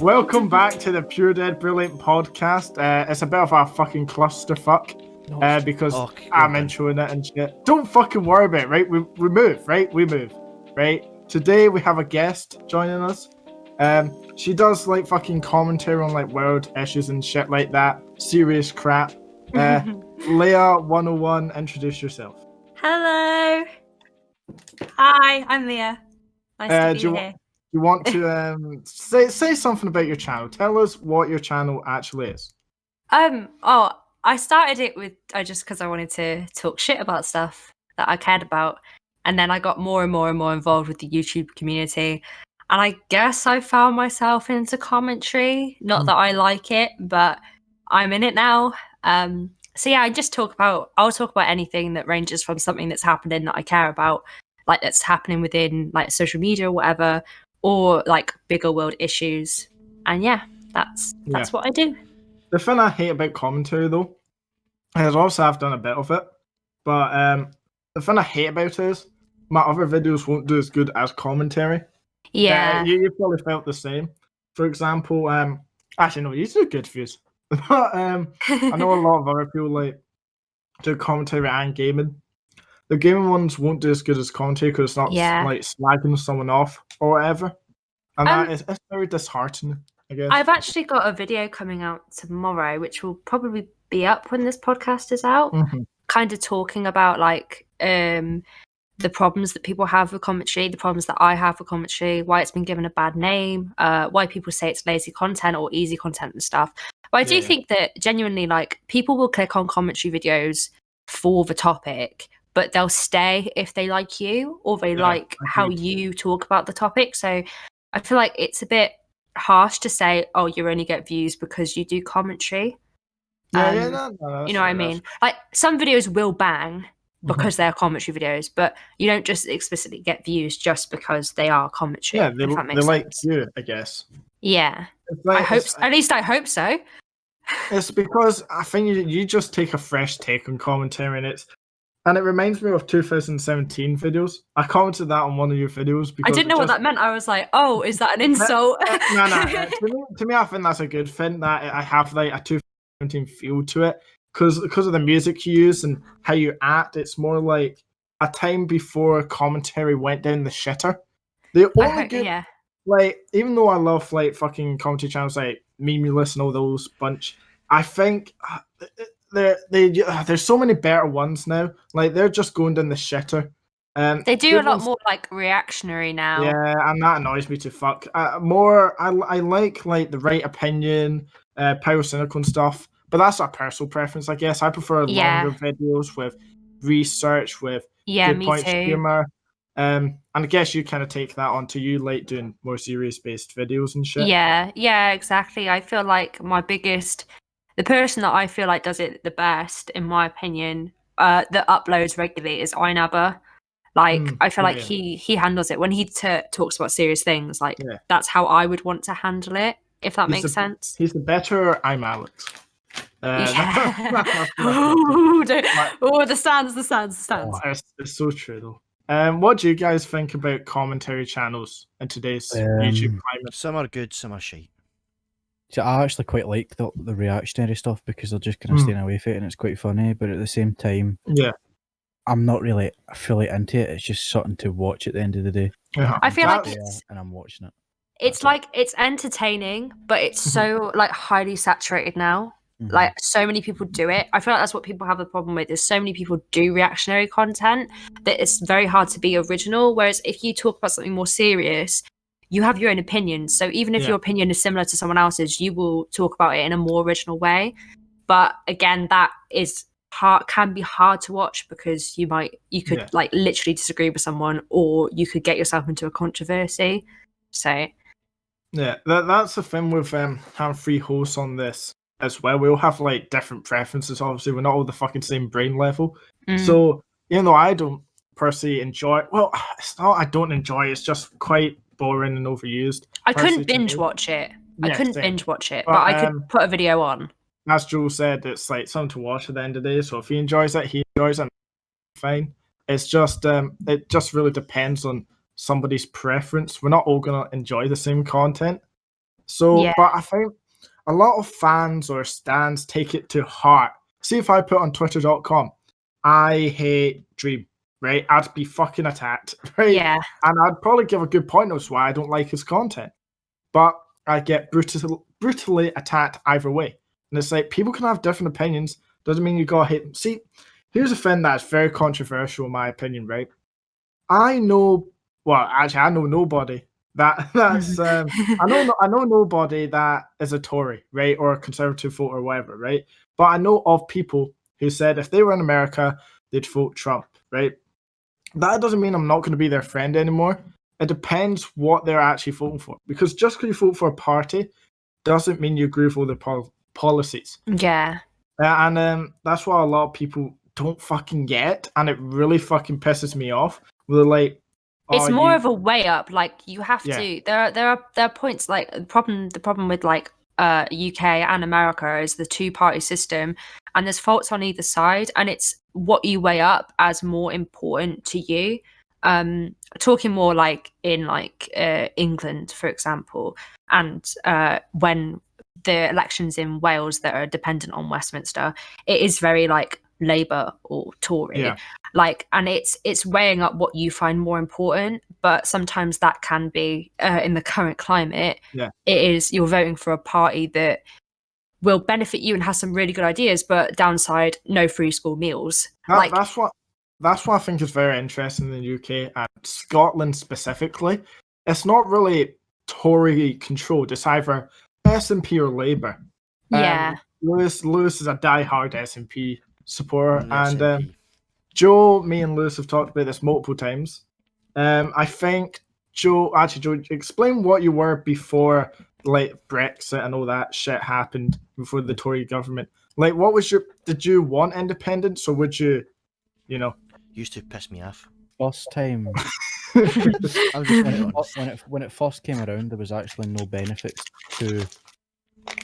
Welcome back to the Pure Dead Brilliant podcast. It's a bit of a fucking clusterfuck because I'm introing it and shit. Don't fucking worry about it, right? We move, right? We move, right? Today we have a guest joining us. She does like fucking commentary on like world issues and shit like that. Serious crap. Leah101, introduce yourself. Hello. Hi, I'm Leah. Nice to be here. You want to say something about your channel? Tell us what your channel actually is. I started it with just because I wanted to talk shit about stuff that I cared about, and then I got more and more involved with the YouTube community, and I guess I found myself into commentary. Not that I like it, but I'm in it now. So yeah, I'll talk about anything that ranges from something that's happening that I care about, like that's happening within like social media or whatever, or like bigger world issues. And yeah, that's what I do. The thing I hate about commentary though, is also I've done a bit of it, but the thing I hate about it is my other videos won't do as good as commentary. Yeah. You probably felt the same. For example, actually no, you do good views. But I know a lot of other people like do commentary and gaming. The gaming ones won't do as good as commentary because it's not like slagging someone off or whatever. And that is it's very disheartening, I guess. I've actually got a video coming out tomorrow, which will probably be up when this podcast is out, kind of talking about like the problems that people have with commentary, the problems that I have with commentary, why it's been given a bad name, why people say it's lazy content or easy content and stuff. But I do think that genuinely, like, people will click on commentary videos for the topic, but they'll stay if they like you or they like how you talk about the topic. So I feel like it's a bit harsh to say, oh, you only get views because you do commentary. No, you know what I mean? Like, some videos will bang because they're commentary videos, but you don't just explicitly get views just because they are commentary. Yeah, they like you, I guess. Yeah, like, at least I hope so. It's because I think you just take a fresh take on commentary, and it reminds me of 2017 videos. I commented that on one of your videos because I didn't know what that meant. I was like, oh, is that an insult? No. To me, I think that's a good thing that I have like a 2017 feel to it because of the music you use and how you act. It's more like a time before commentary went down the shitter. The only good, like, even though I love like fucking commentary channels like Memulous and all those bunch, I think there's so many better ones now. Like, they're just going down the shitter. They do a lot more like reactionary now. Yeah, and that annoys me to fuck. I like the right opinion, pyrocynical and stuff, but that's a personal preference, I guess. I prefer longer videos with research, with good points, humor. And I guess you kind of take that on to you, like doing more serious-based videos and shit. Yeah, exactly. I feel like the person that I feel like does it the best, in my opinion, that uploads regularly is Einabber. Like, I feel like he handles it when he talks about serious things. Like, that's how I would want to handle it, if that makes sense. He's the better I'm Alex. The stands. It's so true, though. What do you guys think about commentary channels in today's YouTube climate? Some are good, some are shite. So I actually quite like the reactionary stuff because they're just kind of staying away from it and it's quite funny, but at the same time, I'm not really fully into it. It's just something to watch at the end of the day. I feel like and I'm watching it. It's like it's entertaining, but it's so like highly saturated now. Like, so many people do it. I feel like that's what people have a problem with. Is so many people do reactionary content that it's very hard to be original. Whereas if you talk about something more serious, you have your own opinion. So even if your opinion is similar to someone else's, you will talk about it in a more original way. But again, that can be hard to watch because you could like literally disagree with someone, or you could get yourself into a controversy. So that's the thing with having 3 hosts on this as well. We all have like different preferences. Obviously, we're not all the fucking same brain level. So even though I don't personally enjoy it, well, it's not I don't enjoy it, it's just quite boring and overused. I couldn't binge watch it. But I could put a video on. As Joel said, it's like something to watch at the end of the day. So if he enjoys it, fine. It's just it just really depends on somebody's preference. We're not all gonna enjoy the same content. So, but I think a lot of fans or stans take it to heart. See, if I put on twitter.com, I hate Dream, right? I'd be fucking attacked, right? Yeah. And I'd probably give a good point as why I don't like his content. But I get brutally attacked either way. And it's like, people can have different opinions. Doesn't mean you gotta hate them. See, here's a thing that's very controversial in my opinion, right? I know nobody that's I know nobody that is a Tory, right, or a conservative vote or whatever, right? But I know of people who said if they were in America, they'd vote Trump, right? That doesn't mean I'm not going to be their friend anymore. It depends what they're actually voting for, because just because you vote for a party doesn't mean you agree with all their policies. Yeah. And that's what a lot of people don't fucking get, and it really fucking pisses me off. They're like, it's more of a way up. Like, you have to. There are points, like the problem with like UK and America is the two-party system, and there's faults on either side, and it's what you weigh up as more important to you. Talking more like in like England, for example, and when the elections in Wales that are dependent on Westminster, it is very like Labour or Tory, like, and it's weighing up what you find more important. But sometimes that can be in the current climate, it is you're voting for a party that will benefit you and has some really good ideas, but downside, no free school meals. That's what I think is very interesting in the UK and Scotland specifically. It's not really Tory controlled. It's either SNP or Labour. Lewis is a diehard SNP supporter, and Joe, me and Lewis have talked about this multiple times. I think Joe, explain what you were before like Brexit and all that shit happened, before the Tory government. Like, what was did you want independence, or would you know? Used to piss me off. First time, when it first came around, there was actually no benefits to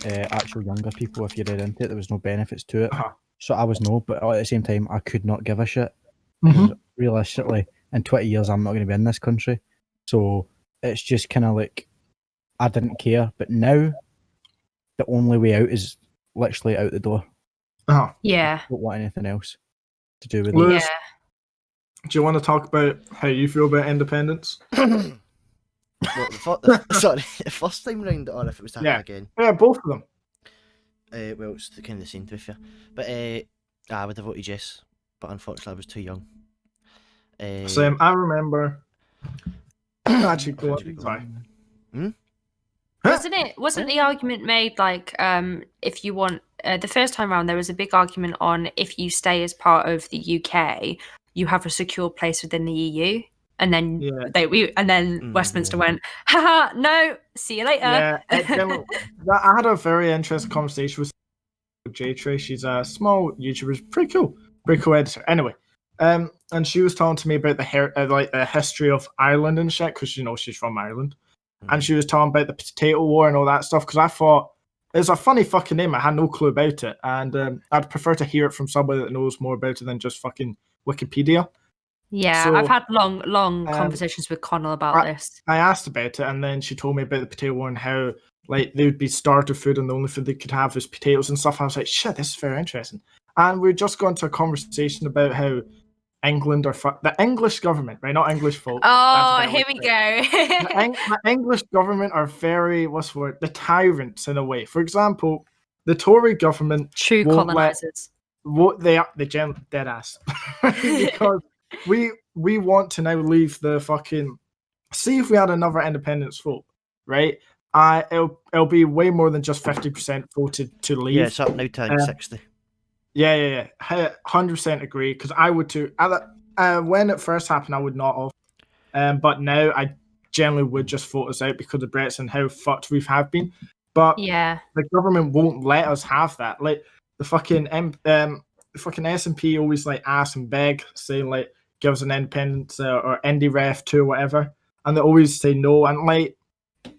actual younger people. If you read into it, there was no benefits to it. So I was but at the same time, I could not give a shit. Realistically, in 20 years, I'm not going to be in this country. So it's just kind of like, I didn't care. But now, the only way out is literally out the door. Yeah. I don't want anything else to do with Lewis, it. do you want to talk about how you feel about independence? Sorry, the first time round, or if it was to happen again? Yeah, both of them. Well, it's kind of the same, to be fair. But I would have voted yes, but unfortunately I was too young. Same. I remember. Actually, go on. Sorry. Wasn't the argument made like if you want the first time round, there was a big argument on if you stay as part of the UK, you have a secure place within the EU. And then Westminster went, haha, no, see you later. Yeah, I had a very interesting conversation with J-Trey. She's a small YouTuber, pretty cool editor. Anyway, and she was talking to me about the history of Ireland and shit, because she's from Ireland, and she was talking about the potato war and all that stuff. Because I thought it's a funny fucking name. I had no clue about it, and I'd prefer to hear it from somebody that knows more about it than just fucking Wikipedia. Yeah, so, I've had long conversations with Connell about this. I asked about it, and then she told me about the potato war and how like they would be starved of food and the only food they could have is potatoes and stuff. I was like, shit, this is very interesting. And we're just going to a conversation about how England or the English government, right? Not English folk. Oh, here we go. the English government are very, the tyrants in a way. For example, the Tory government, true colonizers. They dead ass because. We want to now leave the fucking. See if we had another independence vote, right? It'll be way more than just 50% voted to leave. Yeah, it's up now to 60. Yeah. 100% agree, because I would too. When it first happened, I would not have. But now I generally would just vote us out because of Brexit and how fucked we have been. But the government won't let us have that. Like the fucking SNP always like ask and beg, saying like, give us an independence or indie ref 2 or whatever, and they always say no. And like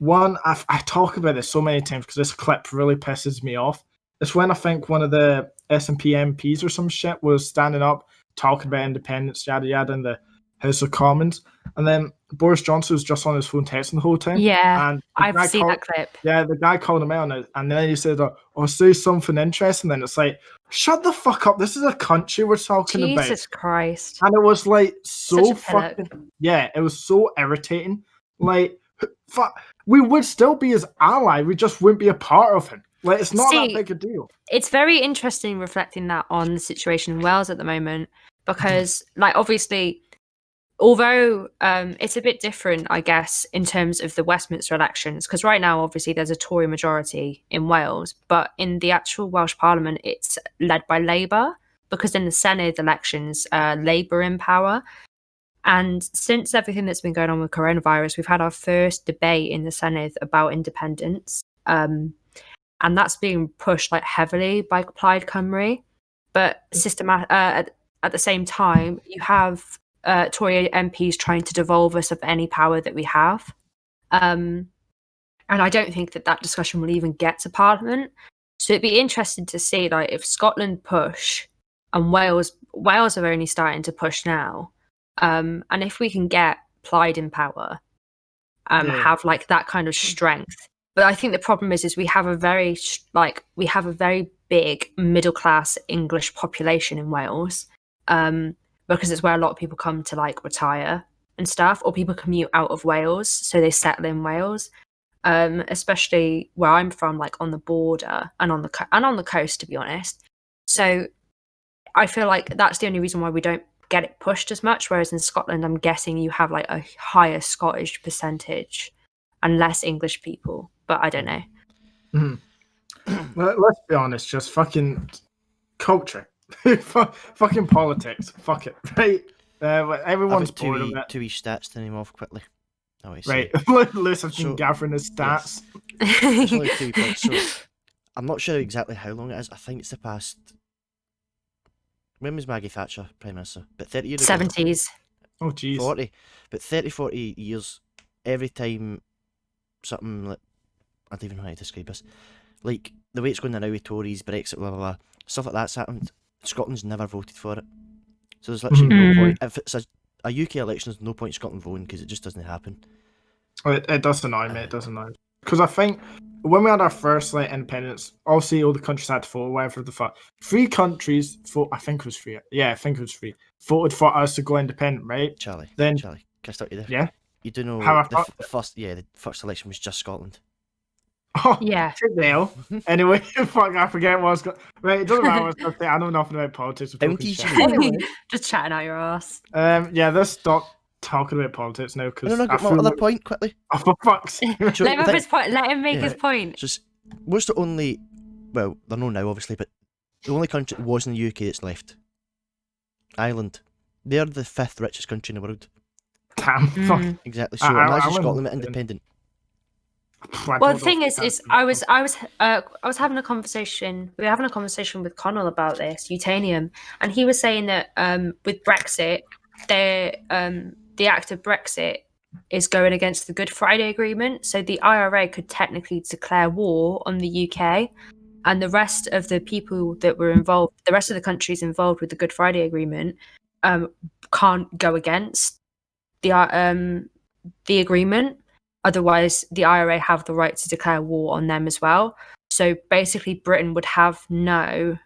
I talk about this so many times because this clip really pisses me off. It's when I think one of the SNP MPs or some shit was standing up talking about independence, yada yada, and House of Commons, and then Boris Johnson was just on his phone texting the whole time. Yeah, and I've seen that clip. Yeah, the guy called him out on it, and then he said, "Oh, say something interesting." Then it's like, shut the fuck up. This is a country we're talking about. Jesus Christ! And it was like so fucking it was so irritating. Like, we would still be his ally. We just wouldn't be a part of him. Like, it's not that big a deal. It's very interesting reflecting that on the situation in Wales at the moment, because, like, obviously, although it's a bit different, I guess, in terms of the Westminster elections, because right now, obviously, there's a Tory majority in Wales, but in the actual Welsh Parliament, it's led by Labour, because in the Senedd elections, Labour in power. And since everything that's been going on with coronavirus, we've had our first debate in the Senedd about independence. And that's being pushed like heavily by Plaid Cymru. But at the same time, you have Tory MPs trying to devolve us of any power that we have. And I don't think that discussion will even get to Parliament. So it'd be interesting to see, like, if Scotland push and Wales are only starting to push now. And if we can get Plaid in power, have like that kind of strength. But I think the problem is we have a very big middle class English population in Wales, because it's where a lot of people come to like retire and stuff, or people commute out of Wales, so they settle in Wales. Especially where I'm from, like on the border and on the coast, to be honest. So I feel like that's the only reason why we don't get it pushed as much, whereas in Scotland, I'm guessing you have like a higher Scottish percentage and less English people, but I don't know. Let's be honest, just fucking culture. Fucking politics. Fuck it, right? Everyone's bored of it. Two wee stats to name off quickly. Right, Lewis has been gathering his stats. Yes. Only 2 points, so I'm not sure exactly how long it is. I think it's the past... When was Maggie Thatcher Prime Minister? But 30 years ago. 70s. Oh, jeez. 40. But 40 years, every time something like... I don't even know how to describe this. Like, the way it's going now with Tories, Brexit, blah, blah, blah. Stuff like that's happened. Scotland's never voted for it. So there's literally no point. If it's a UK election, there's no point in Scotland voting because it just doesn't happen. It does annoy me. It does annoy me. Because I think when we had our first like independence, obviously all the countries had to vote, whatever the fuck. 3 countries vote. I think it was 3. Yeah, I think it was 3. Voted for us to go independent, right? Charlie, can I start you there? Yeah. You do know the first election was just Scotland. Oh, yeah. Anyway, fuck, I forget what I was going. Right, it doesn't matter what I was going to say. I know nothing about politics. Anyway. Just chatting out your ass. Yeah, let's stop talking about politics now. Cause I got my other point quickly. Oh, for fuck's sake. Let him make his point. Just, what's the only... Well, they're not now, obviously, but the only country that was in the UK that's left? Ireland. They're the 5th richest country in the world. Damn. Exactly. So imagine Scotland independent. Well, the thing is I was having a conversation. We were having a conversation with Connell about this Utanium, and he was saying that with Brexit, the act of Brexit is going against the Good Friday Agreement. So the IRA could technically declare war on the UK, and the rest of the people that were involved, the rest of the countries involved with the Good Friday Agreement, can't go against the agreement. Otherwise, the IRA have the right to declare war on them as well. So basically, Britain would have no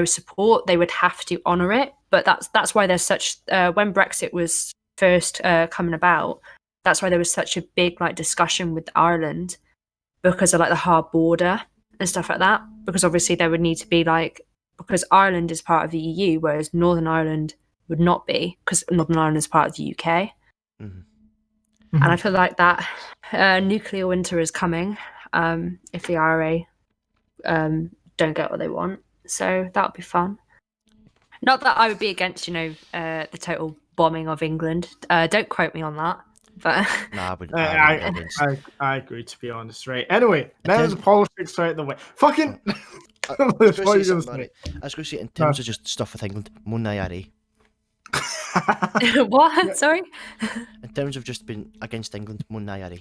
support. They would have to honour it. But that's why there's such when Brexit was first coming about. That's why there was such a big discussion with Ireland because of the hard border and stuff like that. Because obviously there would need to be because Ireland is part of the EU, whereas Northern Ireland would not be because Northern Ireland is part of the UK. And I feel like that nuclear winter is coming if the IRA don't get what they want. So that would be fun. Not that I would be against, the total bombing of England. Don't quote me on that. But nah, I agree, to be honest. Right. Anyway, now the politics out of the way. Fucking. I was going to say in terms of just stuff with England, Mon IRA. What? Sorry? In terms of just being against England, Mon IRA.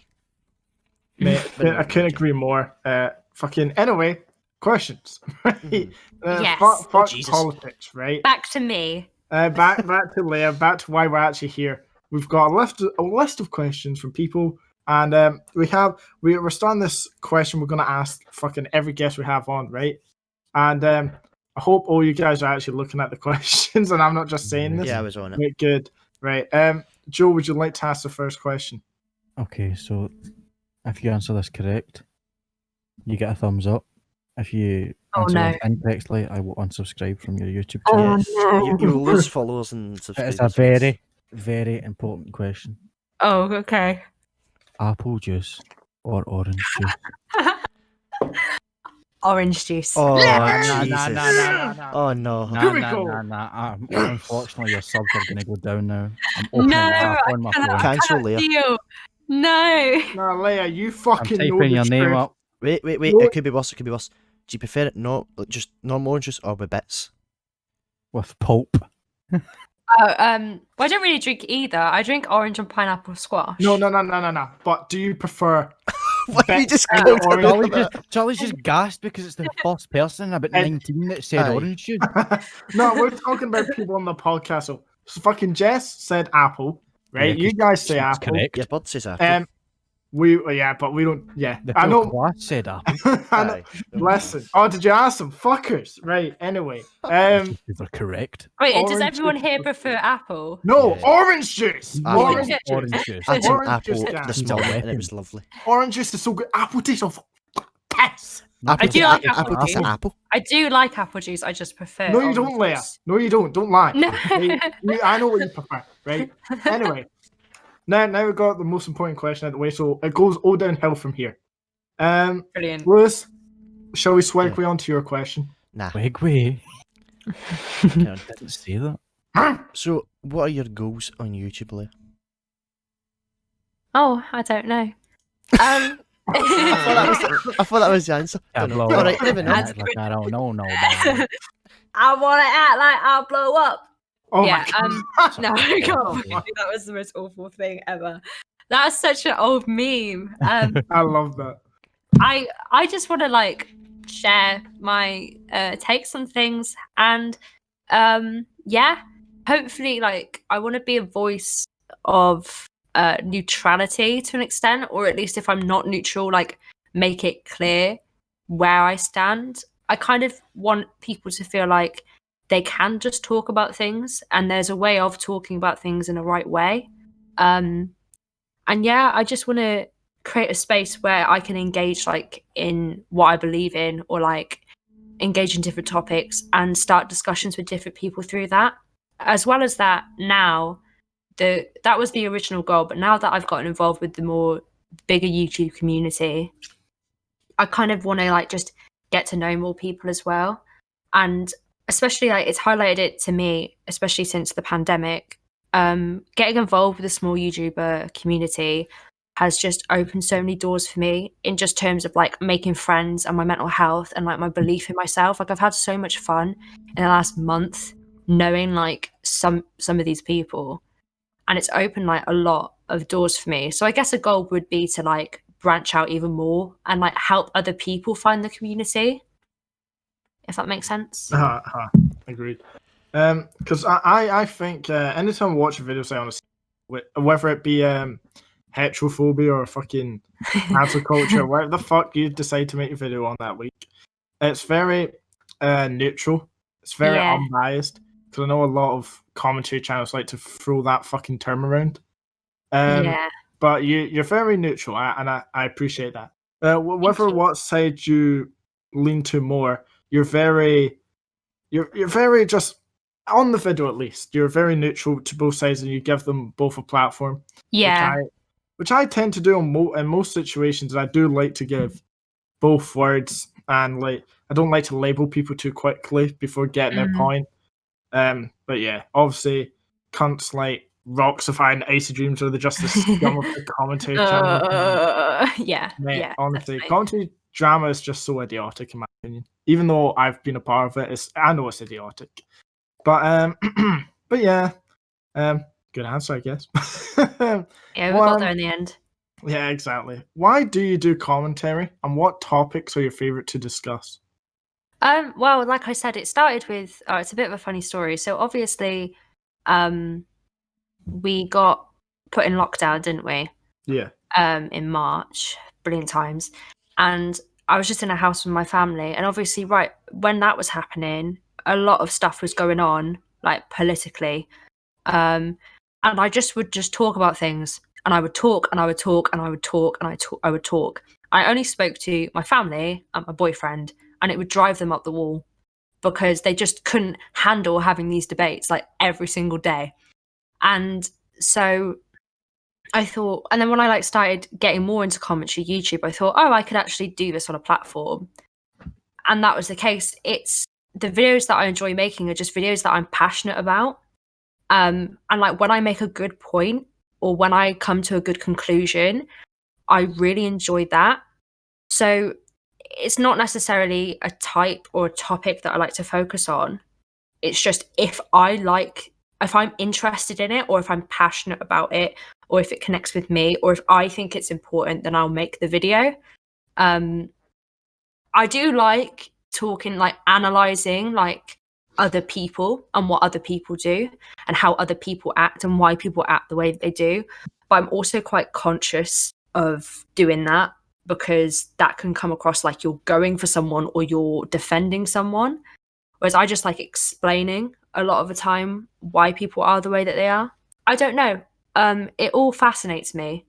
Mate, I couldn't agree more. Fucking anyway, questions. Fuck politics, right? Back to me. Back to Leah. Back to why we're actually here. We've got a list of questions from people, and we're starting this question. We're going to ask fucking every guest we have on, right? And I hope all you guys are actually looking at the questions, and I'm not just saying this. Yeah, I was on it. Right, good. Right. Joe, would you like to ask the first question? Okay, so if you answer this correct, you get a thumbs up. If you answer this incorrectly, I will unsubscribe from your YouTube channel. Yes, you will lose followers and subscribers. It's a very, very important question. Oh, okay. Apple juice or orange juice? Orange juice. Oh, Nah, Jesus. Oh, no. Unfortunately, your subs are going to go down now. I'm opening No, it up I on my cannot. phone. Cancel, I Leah. can't deal. No. No, Leah, you I'm fucking know typing the your name truth. up Wait. What? It could be worse. Do you prefer it just normal orange juice or with bits? with pulp. Well, I don't really drink either. I drink orange and pineapple squash. No. But do you prefer? Why you just and killed orange? Charlie's just gasped because it's the first person about 19 that said Aye. orange juice. No, we're talking about people on the podcast. So fucking Jess said apple, right? Yeah, you guys say she's apple. correct. Your bird says apple. But we don't. Yeah, The I whole know. class said apple. I know. Aye. Listen. Oh, did you ask them? Fuckers. Right. Anyway. They're correct. Wait, does Orange everyone juice. here prefer apple? No, Yeah. orange juice. Aye. Orange Yeah. juice. Orange juice. I had some Orange apple juice, guys. this He's a morning and weapon. it was lovely. Orange juice is so good. Apple tastes of piss. I do like apple tastes juice. like apple. I do like apple juice. I just prefer. No, you orange don't, Leah. juice. No, you don't. Don't lie. No. I know what you prefer, right? Anyway, now we've got the most important question out of the way, so it goes all downhill from here. Brilliant. Lewis, shall we segue on to your question? Nah. Wigway. Okay. Didn't say that. So, what are your goals on YouTube, Leah? Oh, I don't know. I thought that was the answer. Yeah, Don't know. blow All up. right, never know. That's Like, I don't know, no, man. I want to act like I'll blow up. Oh Yeah, my god. No, I can't believe that was the most awful thing ever. That's such an old meme. I love that. I just want to like share my takes on things, and yeah, hopefully, like I want to be a voice of neutrality to an extent, or at least if I'm not neutral, like make it clear where I stand. I kind of want people to feel like they can just talk about things, and there's a way of talking about things in the right way. And yeah, I just want to create a space where I can engage like in what I believe in, or like engage in different topics and start discussions with different people through that. As well as that, now that was the original goal, but now that I've gotten involved with the more bigger YouTube community, I kind of want to like just get to know more people as well. And especially like it's highlighted it to me, especially since the pandemic, getting involved with a small YouTuber community has just opened so many doors for me in just terms of like making friends and my mental health and like my belief in myself. Like I've had so much fun in the last month knowing like some of these people, and it's opened like a lot of doors for me. So I guess a goal would be to like branch out even more and like help other people find the community, if that makes sense. Agreed. Because I think anytime I watch a video, say on a whether it be heterophobia or fucking cancel culture, whatever the fuck you decide to make a video on that week, it's very neutral. It's very unbiased. Because I know a lot of commentary channels like to throw that fucking term around. But you're very neutral, and I appreciate that. Whether what side you lean to more, you're very just on the video at least. You're very neutral to both sides, and you give them both a platform. Yeah. Which I tend to do in most situations. I do like to give both words, and like I don't like to label people too quickly before getting their point. But yeah, obviously, cunts like Roxify and Icy Dreams are just the scum of the commentary channel. Yeah. Mate, yeah. honestly, definitely. commentary drama is just so idiotic in my opinion. Even though I've been a part of it, I know it's idiotic. But but yeah, good answer, I guess. Yeah, we got there in the end. Yeah, exactly. Why do you do commentary, and what topics are your favorite to discuss? Well, like I said, it started with. It's a bit of a funny story. So obviously, we got put in lockdown, didn't we? Yeah. In March, brilliant times, and I was just in a house with my family, and obviously, right when that was happening, a lot of stuff was going on, like politically, and I would just talk about things, and I would talk, and I would talk, and I would talk, and I would talk. I only spoke to my family and my boyfriend, and it would drive them up the wall because they just couldn't handle having these debates like every single day. And so I thought, and then when I like started getting more into commentary YouTube, I thought, oh, I could actually do this on a platform. And that was the case. It's the videos that I enjoy making are just videos that I'm passionate about. And like when I make a good point or when I come to a good conclusion, I really enjoy that. So it's not necessarily a type or a topic that I like to focus on. It's just if I'm interested in it, or if I'm passionate about it, or if it connects with me, or if I think it's important, then I'll make the video. I do like talking, like analyzing like other people and what other people do and how other people act and why people act the way that they do. But I'm also quite conscious of doing that because that can come across like you're going for someone or you're defending someone. Whereas I just like explaining a lot of the time why people are the way that they are. I don't know. It all fascinates me.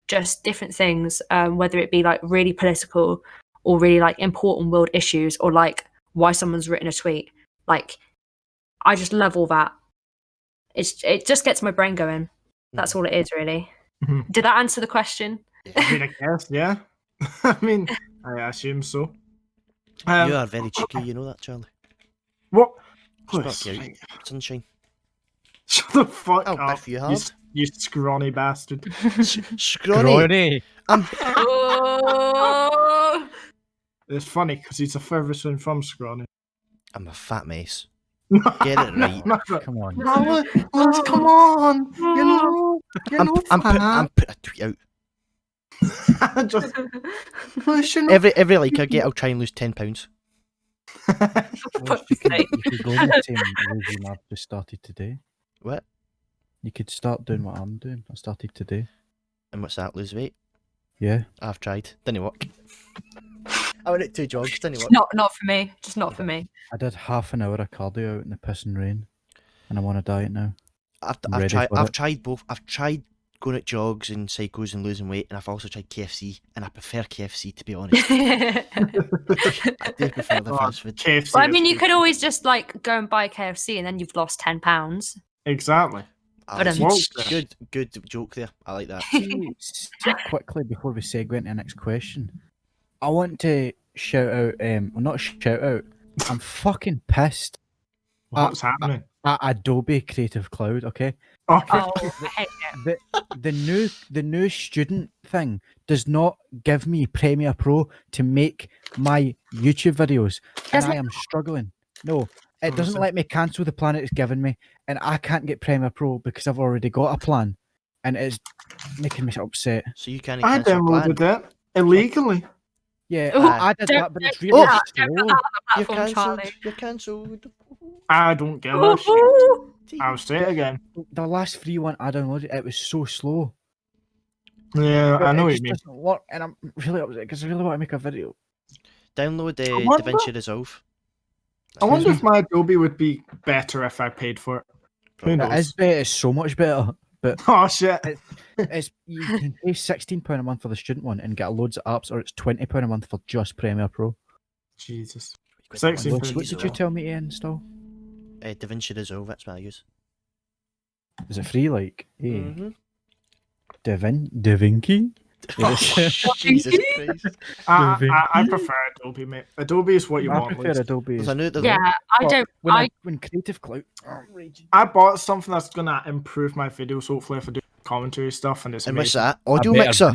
Just different things, whether it be like really political or really like important world issues or like why someone's written a tweet. Like, I just love all that. It just gets my brain going. That's all it is, really. Mm-hmm. Did that answer the question? I mean, I guess, yeah. I mean, I assume so. You are very cheeky, you know that, Charlie. What? Sunshine. Shut the fuck I'll up, biff you hard. you scrawny bastard. Scrawny. Oh! It's funny because he's a furthest one from scrawny. I'm a fat mess. Get it right. Come on. No, come on. I'm put a tweet out. Just Every like I get, I'll try and lose £10. You could go in the same regime I've just started today. What? You could start doing what I'm doing. I started today. And what's that? Lose weight? Yeah. I've tried. Didn't work. I went at 2 jogs. Didn't work. Not for me. Just not for me. I did half an hour of cardio out in the piss and rain, and I'm on a diet now. I've tried both. I've tried going at jogs and cycles and losing weight, and I've also tried KFC, and I prefer KFC, to be honest. I do prefer the fast food. KFC Well, I mean, you could always just like go and buy KFC, and then you've lost £10. Exactly. Good joke there. I like that. See, quickly before we segue into the next question, I want to shout out. Well, not shout out. I'm fucking pissed. What's happening? At Adobe Creative Cloud, okay? Oh, I hate it. The new student thing does not give me Premiere Pro to make my YouTube videos, and I am struggling. No, it doesn't let me cancel the plan it's given me, and I can't get Premiere Pro because I've already got a plan, and it's making me upset. So you can't. I downloaded it illegally. Yeah, Ooh, I did that, but it's really slow. You're cancelled. I don't give a shit. I'll say it again. The last free one I downloaded, it was so slow. Yeah, I know what you mean. It doesn't work, and I'm really upset because I really want to make a video. Download DaVinci Resolve. I wonder if my Adobe would be better if I paid for it. Who knows? It is better. It's so much better. But oh shit! It's you can pay £16 a month for the student one and get loads of apps, or it's £20 a month for just Premiere Pro. Jesus. What did you tell me to install? DaVinci Resolve. That's what I use. Is it free? Like, hey, Mm-hmm. DaVinci? Oh, Jesus Christ! I prefer Adobe, mate. Adobe is what you want. I prefer Adobe. When Creative Cloud. I bought something that's gonna improve my videos. Hopefully, if I do commentary stuff, and it's and what's amazing. that? Audio mixer.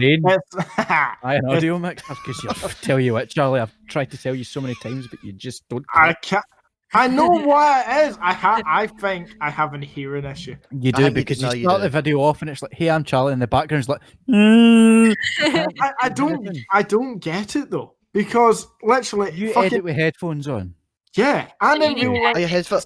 An audio mixer, because you tell you what, Charlie. I've tried to tell you so many times, but you just don't. I can't. I know what it is. I think I have an hearing issue. You do, because you start the video off and it's like, "Hey, I'm Charlie," and the background's like, I don't get it though, because literally you edit with headphones on. Yeah, and in real life, Are your headphones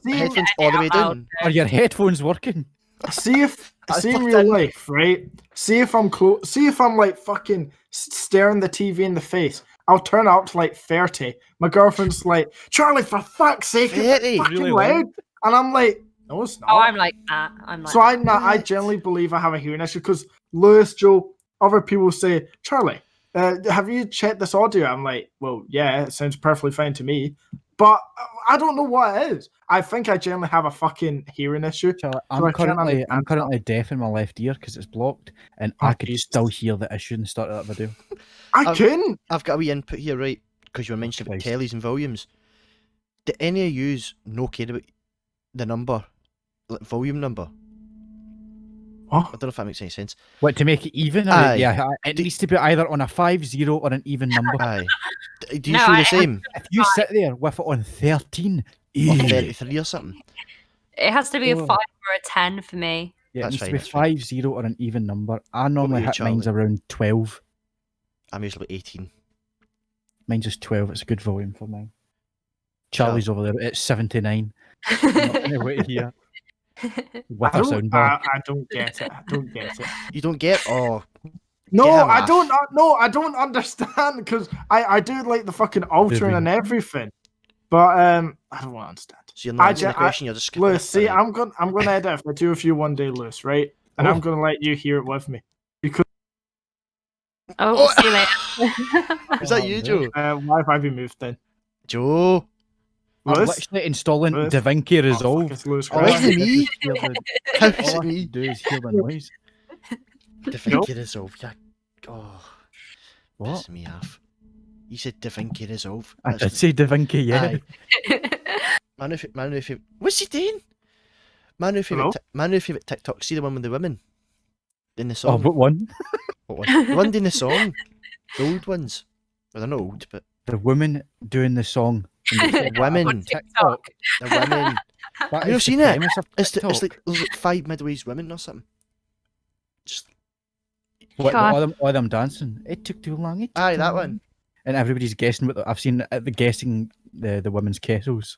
all the way down? Are your headphones working? see in plugged real in. life, right? See if I'm close. See if I'm like fucking staring the TV in the face. I'll turn it up to like 30. My girlfriend's like, Charlie, for fuck's sake, it's 30? fucking Really loud. And I'm like, no, it's not. Oh, I'm like that. I'm like So I generally believe I have a hearing issue because Lewis, Joe, other people say, Charlie, have you checked this audio? I'm like, well, yeah, it sounds perfectly fine to me, but I don't know what it is. I think I generally have a fucking hearing issue. Charlie, So I'm currently deaf in my left ear because it's blocked, and I could still hear the issue in the start of that video. I couldn't. I've got a wee input here, right? Because you were mentioning about tellies and volumes. Do any of yous no care about the number, like volume number? What? I don't know if that makes any sense. What, to make it even? Aye. Yeah, it needs to be either on a 5-0 or an even number. Aye. Do you feel the same? If you sit there with it on 13, Or 33 or something? It has to be a 5 or a 10 for me. Yeah, it That's needs fine, to be 5-0 or an even number. I normally you, hit mine's Charlie? around 12. I'm usually 18. Mine's just 12. It's a good volume for mine. Charlie's over there. It's 79. Anyway, here. With a sound bar. I don't get it. I don't get it. You don't get? Oh. No, Get him I off. don't. No, I don't understand because I do like the fucking altering and everything, but I don't want to understand. So you're not answering the question, you're just skipping Lewis, it. see, Alright. I'm gonna edit for 2 of you one day, Lewis, right? And I'm gonna let you hear it with me because Oh, see you later. Is that you, Joe? why have I been moved then? Joe? I'm Lewis? literally installing Lewis? DaVinci Oh, Resolve. fuck, it's Lewis Oh, is Christ. it me? How is All it I me? can do is hear the noise. DaVinci Resolve. Yeah. Oh, What? pissing me off. You said DaVinci Resolve. I did say DaVinci, yeah. Aye. Man, if you, what's he doing? Man, if Hello? you favorite TikTok. See the one with the women in the Oh, song. what one? What one? The one doing the song. The old ones. Well, they're not old, but The woman doing the song. women. On TikTok. The women. That You is seen the it? premise of It's TikTok. like there's like 5 midways women or something. Just What, God. all them dancing. It took too long. It took aye, too that long. one. And everybody's guessing what I've seen the guessing the women's kettles.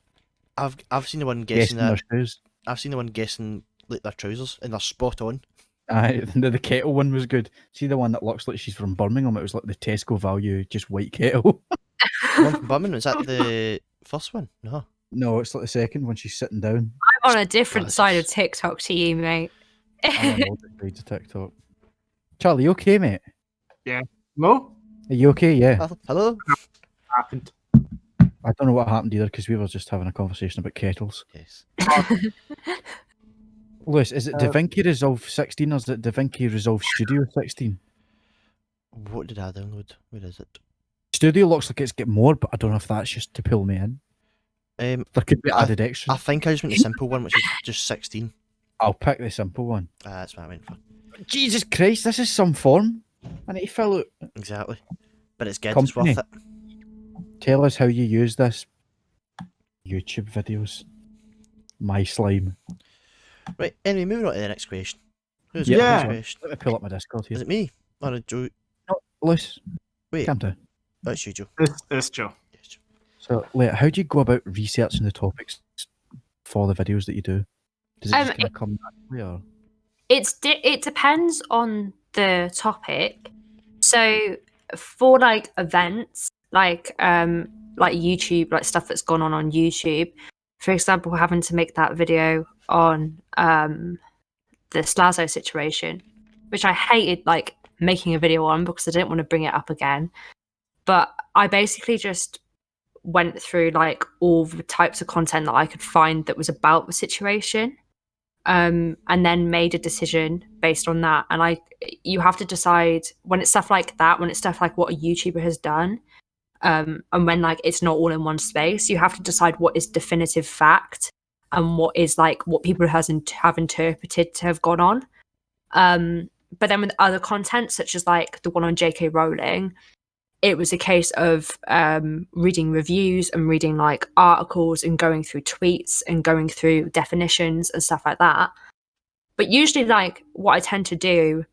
I've seen the one guessing Guessing their that. shoes. I've seen the one guessing like their trousers and they're spot on. Aye, the kettle one was good. See the one that looks like she's from Birmingham? It was like the Tesco value, just white kettle. The one from Birmingham, is that the first one? No. No, it's like the second when she's sitting down. I'm on a different side of TikTok to you, mate. I'm on all the sides of TikTok. Charlie, you okay, mate? No, Are you okay? Yeah. Hello? happened. I don't know what happened either because we were just having a conversation about kettles. Yes. Lewis, is it DaVinci Resolve 16 or is it DaVinci Resolve Studio 16? What did I download? Where is it? Studio looks like it's got more, but I don't know if that's just to pull me in. There could be added extras. I think I just went the simple one, which is just 16. I'll pick the simple one. That's what I went for. Jesus Christ, this is some form. I need to fill out. Exactly. But it's good, Company. it's worth it. Tell us how you use this. YouTube videos. My slime. Right, anyway, moving on to the next question. Who's Yeah. got the Yeah. next question? Let me pull up my Discord here. Is it me? Or a Joe? No, Lewis, Wait, calm down. that's you, Joe. It's Joe. Yes, Joe. So, Leah, how do you go about researching the topics for the videos that you do? Does it just kind of come naturally, or? It depends on the topic. So for like events, like YouTube, like stuff that's gone on YouTube. For example, having to make that video on the Slazo situation, which I hated like making a video on because I didn't want to bring it up again. But I basically just went through like all the types of content that I could find that was about the situation. And then made a decision based on that. And you have to decide when it's stuff like that, when it's stuff like what a YouTuber has done, and when like it's not all in one space, you have to decide what is definitive fact and what is like what people have interpreted to have gone on. But then with other content, such as like the one on J.K. Rowling, it was a case of reading reviews and reading like articles and going through tweets and going through definitions and stuff like that. But usually like what I tend to do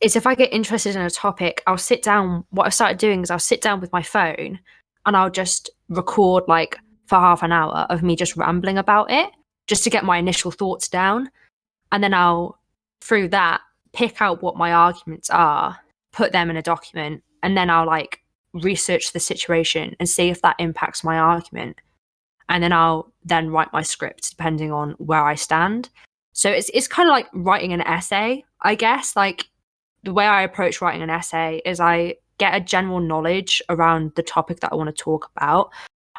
is if I get interested in a topic, I'll sit down. What I've started doing is I'll sit down with my phone and I'll just record like for half an hour of me just rambling about it, just to get my initial thoughts down. And then I'll, through that, pick out what my arguments are, put them in a document, and then I'll like research the situation and see if that impacts my argument. And then I'll then write my script depending on where I stand. So it's kind of like writing an essay, I guess. Like the way I approach writing an essay is I get a general knowledge around the topic that I want to talk about.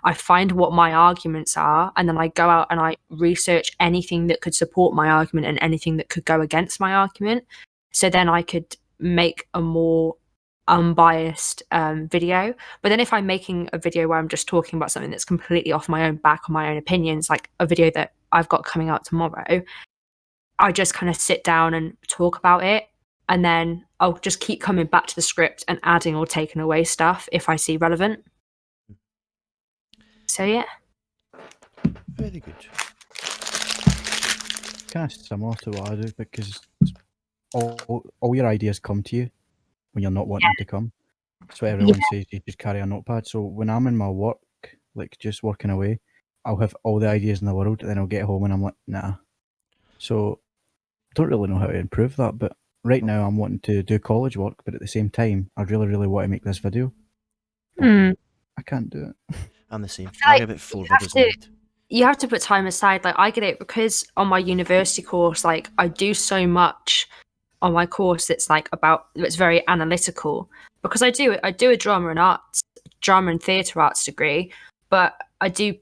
I find what my arguments are, and then I go out and I research anything that could support my argument and anything that could go against my argument. So then I could make a more unbiased video. But then if I'm making a video where I'm just talking about something that's completely off my own back or my own opinions, like a video that I've got coming out tomorrow, I just kind of sit down and talk about it. And then I'll just keep coming back to the script and adding or taking away stuff if I see relevant. So yeah. Very good. Kind of similar to what I do, because all your ideas come to you when you're not wanting to come. So everyone says you just carry a notepad. So when I'm in my work, like just working away, I'll have all the ideas in the world, and then I'll get home and I'm like, nah. So I don't really know how to improve that, but right now I'm wanting to do college work, but at the same time, I really, really want to make this video. I can't do it. I'm the same. I get about 4 videos a night. You have to put time aside. Like I get it because on my university course, like I do so much on my course. It's like it's very analytical because I do a drama and theatre arts degree, but I do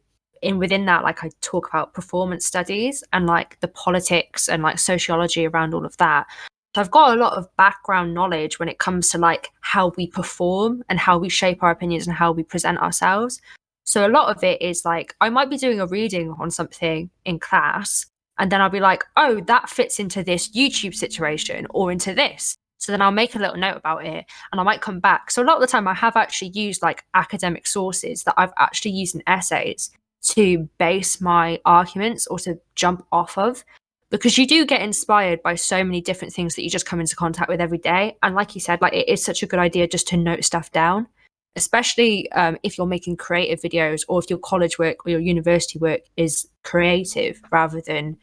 within that, like I talk about performance studies and like the politics and like sociology around all of that. So I've got a lot of background knowledge when it comes to like how we perform and how we shape our opinions and how we present ourselves. So a lot of it is like I might be doing a reading on something in class, and then I'll be like, oh, that fits into this YouTube situation or into this. So then I'll make a little note about it and I might come back. So a lot of the time I have actually used like academic sources that I've actually used in essays to base my arguments or to jump off of, because you do get inspired by so many different things that you just come into contact with every day. And like you said, like it is such a good idea just to note stuff down, especially if you're making creative videos or if your college work or your university work is creative rather than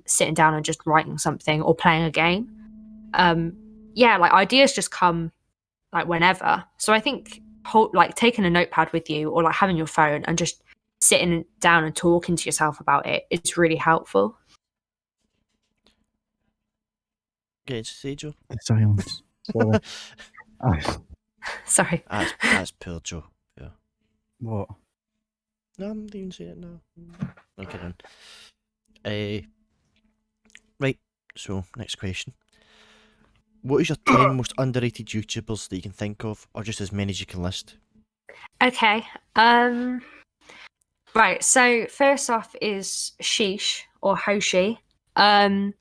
sitting down and just writing something or playing a game. Like ideas just come like whenever. So I think like taking a notepad with you or like having your phone and just sitting down and talking to yourself about it is really helpful. Okay, say Joe. Silence. Sorry. That's poor Joe. Yeah. What? No, I'm not even saying it now. Okay then. Right, so next question. What is your 10 most underrated YouTubers that you can think of, or just as many as you can list? Okay. Right, so first off is Sheesh or Hoshi. I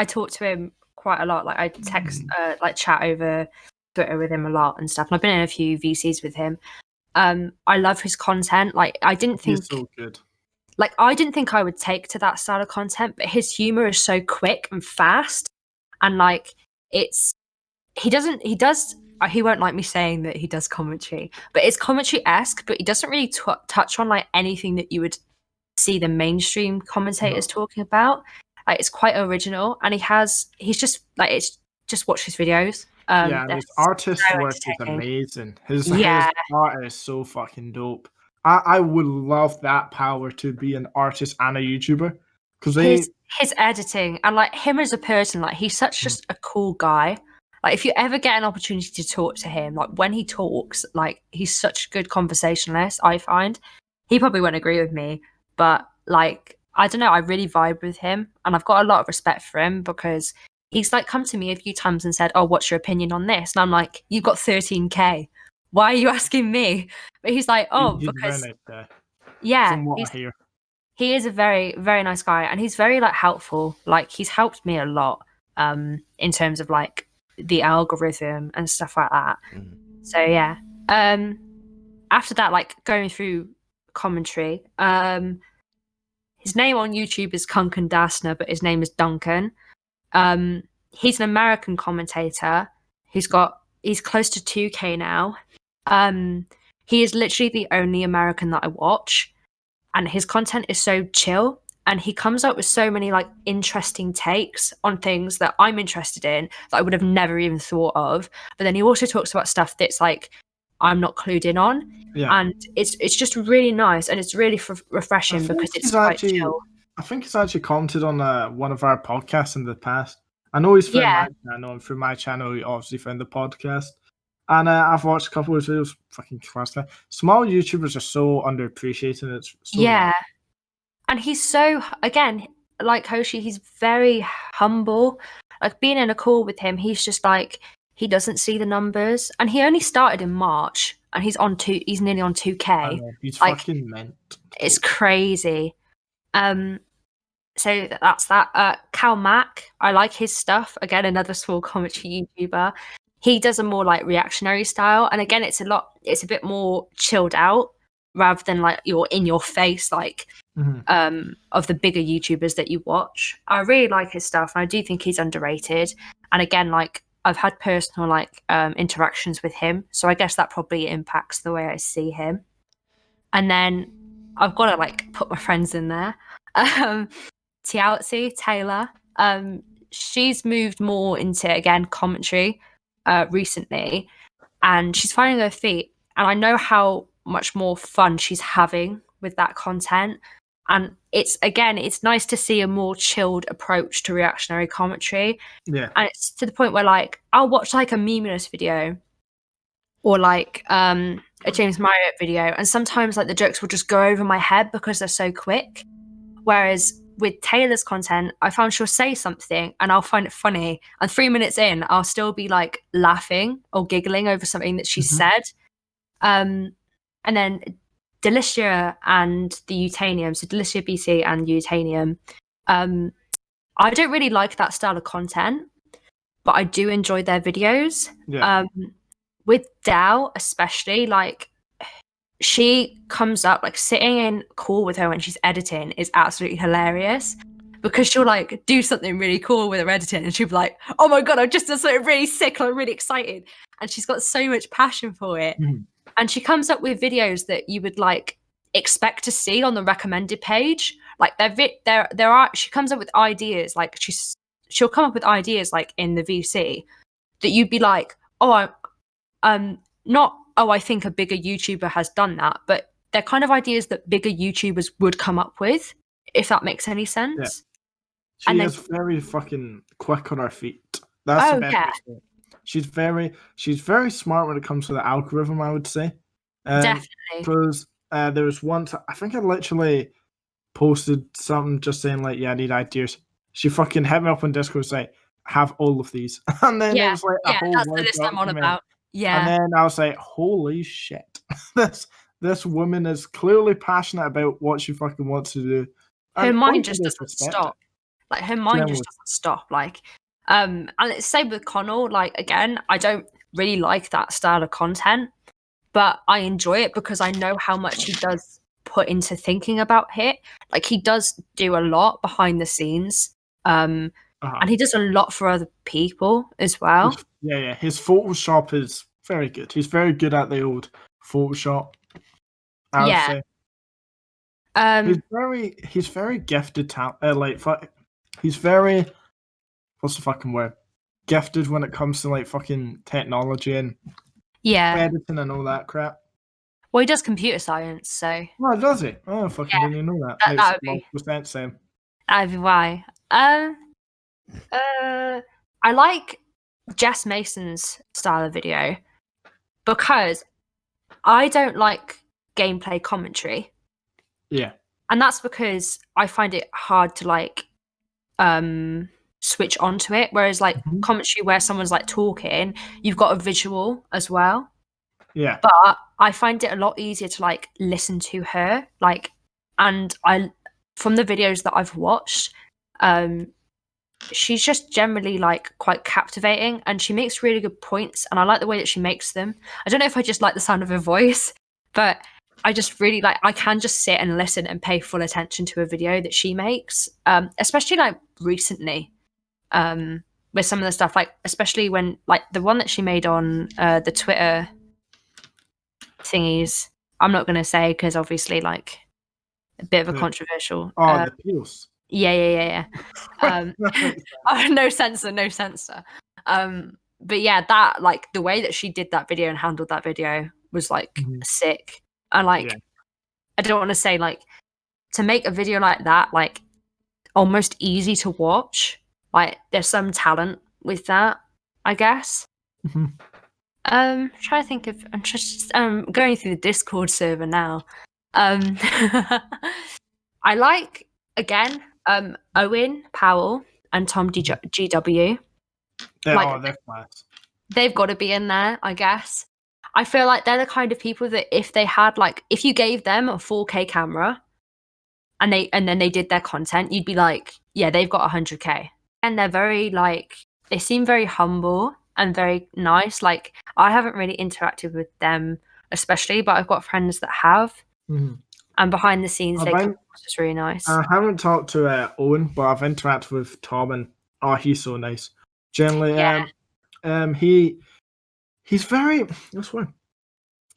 talk to him quite a lot. Like I text, like chat over Twitter with him a lot and stuff. And I've been in a few VCs with him. I love his content. Like I didn't think he's so good. Like I didn't think I would take to that style of content, but his humor is so quick and fast, and like he won't like me saying that he does commentary, but it's commentary-esque, but he doesn't really touch on like anything that you would see the mainstream commentators talking about. Like it's quite original, and he's just like, it's just watch his videos. And his artist work is amazing. His art is so fucking dope. I would love that power to be an artist and a YouTuber, because his editing and like him as a person, like he's such just a cool guy. Like if you ever get an opportunity to talk to him, like when he talks, like he's such a good conversationalist. I find he probably won't agree with me, but like I don't know, I really vibe with him, and I've got a lot of respect for him because he's like come to me a few times and said, oh, what's your opinion on this? And I'm like, you've got 13K. Why are you asking me? But he's like, oh, because from what I hear. He is a very, very nice guy, and he's very like helpful. Like he's helped me a lot in terms of like the algorithm and stuff like that. So yeah. After that, like going through commentary, his name on YouTube is Kunken Dasner, but his name is Duncan. He's an American commentator. He's close to 2K now. he is literally the only American that I watch, and his content is so chill, and he comes up with so many like interesting takes on things that I'm interested in that I would have never even thought of. But then he also talks about stuff that's like I'm not clued in on. Yeah. And it's just really nice, and it's really refreshing because it's quite chill. I think he's actually commented on one of our podcasts in the past. I know he's found my channel, and through my channel he obviously found the podcast. And I've watched a couple of videos. Fucking classic. Small YouTubers are so underappreciated. It's so nice. And he's so, again, like Hoshi, he's very humble. Like being in a call with him, he's just like, he doesn't see the numbers, and he only started in March, and he's nearly on 2K. I know, he's like, fucking meant. It's crazy. So that's that. Cal Mack, I like his stuff. Again, another small commentary YouTuber. He does a more like reactionary style, and again, it's a bit more chilled out rather than like you're in your face like of the bigger YouTubers that you watch. I really like his stuff, and I do think he's underrated. And again, like I've had personal like interactions with him, so I guess that probably impacts the way I see him. And then I've got to like put my friends in there. Tiaozi Taylor, she's moved more into again commentary recently, and she's finding her feet, and I know how much more fun she's having with that content. And it's nice to see a more chilled approach to reactionary commentary. Yeah. And it's to the point where like I'll watch like a memeless video or like a James Marriott video, and sometimes like the jokes will just go over my head because they're so quick. Whereas with Taylor's content, I found she'll say something and I'll find it funny, and 3 minutes in, I'll still be like laughing or giggling over something that she said. And then Delicia and the Utanium, so Delicia BC and Utanium, I don't really like that style of content, but I do enjoy their videos. Yeah. With Dow especially, like she comes up, like sitting in call with her when she's editing is absolutely hilarious, because she'll like do something really cool with her editing and she'll be like, oh my god, I've just done something really sick, I'm really excited, and she's got so much passion for it. And she comes up with videos that you would like expect to see on the recommended page. Like she comes up with ideas, like she'll come up with ideas like in the VC that you'd be like, oh, not, oh, I think a bigger YouTuber has done that, but they're kind of ideas that bigger YouTubers would come up with, if that makes any sense. Yeah. She is very fucking quick on her feet. That's the best way to say it. She's very smart when it comes to the algorithm, I would say. Definitely. Because there was one I think I literally posted something just saying like, yeah, I need ideas. She fucking hit me up on Discord and say, have all of these. And then it was like a whole that's the list I'm on about. Yeah. And then I was like, holy shit. This woman is clearly passionate about what she fucking wants to do. Her mind just doesn't stop. Like her mind just doesn't stop. Like and it's same with Connell. Like again, I don't really like that style of content, but I enjoy it because I know how much he does put into thinking about it. Like he does do a lot behind the scenes. And he does a lot for other people as well. Yeah. His Photoshop is very good. He's very good at the old Photoshop, I would say. He's very gifted he's very, what's the fucking word? Gifted when it comes to like fucking technology and editing and all that crap. Well, he does computer science, so. Well, does he? Oh, I fucking didn't know that. That would be. Same. That'd be why. I like Jess Mason's style of video because I don't like gameplay commentary. Yeah. And that's because I find it hard to like switch onto it. Whereas like commentary where someone's like talking, you've got a visual as well. Yeah. But I find it a lot easier to like listen to her. Like, and from the videos that I've watched, she's just generally like quite captivating, and she makes really good points, and I like the way that she makes them. I don't know if I just like the sound of her voice, but I just really like, I can just sit and listen and pay full attention to a video that she makes, especially like recently, with some of the stuff, like especially when like the one that she made on the Twitter thingies. I'm not gonna say because obviously like a bit of a controversial. The peels. Yeah. No censor. But yeah, that like the way that she did that video and handled that video was like sick. And like I don't want to say like to make a video like that like almost easy to watch. Like there's some talent with that, I guess. Trying to think of. I'm just going through the Discord server now. I like again Owen Powell and Tom GW. They're class. They've got to be in there, I guess. I feel like they're the kind of people that if they had like if you gave them a 4K camera and then they did their content, you'd be like, yeah, they've got 100K. And they're very like they seem very humble and very nice. Like I haven't really interacted with them especially, but I've got friends that have. And behind the scenes, they come across as really nice. I haven't talked to Owen, but I've interacted with Tom, and he's so nice. Generally, he's very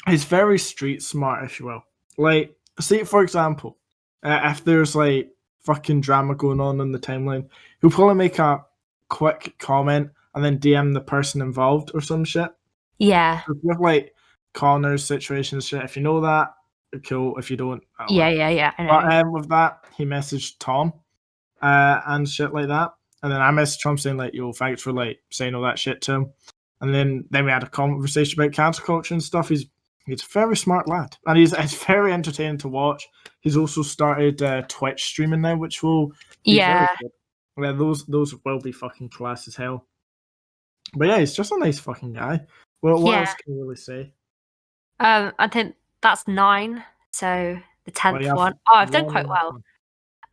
he's very street smart, if you will. Like, see, for example, if there's like fucking drama going on in the timeline, he'll probably make a quick comment and then DM the person involved or some shit. Yeah. With like corners, situations, shit. If you know that, cool. If you don't, yeah. I know. But with that, he messaged Tom, and shit like that. And then I messaged Tom saying like, "Yo, thanks for like saying all that shit to him." And then we had a conversation about cancel culture and stuff. He's a very smart lad, and he's very entertaining to watch. He's also started Twitch streaming now, which will be very good. Yeah, those will be fucking class as hell. But yeah, he's just a nice fucking guy. Well, what else can you really say? I think that's 9. So the 10th one. Oh, I've done quite well.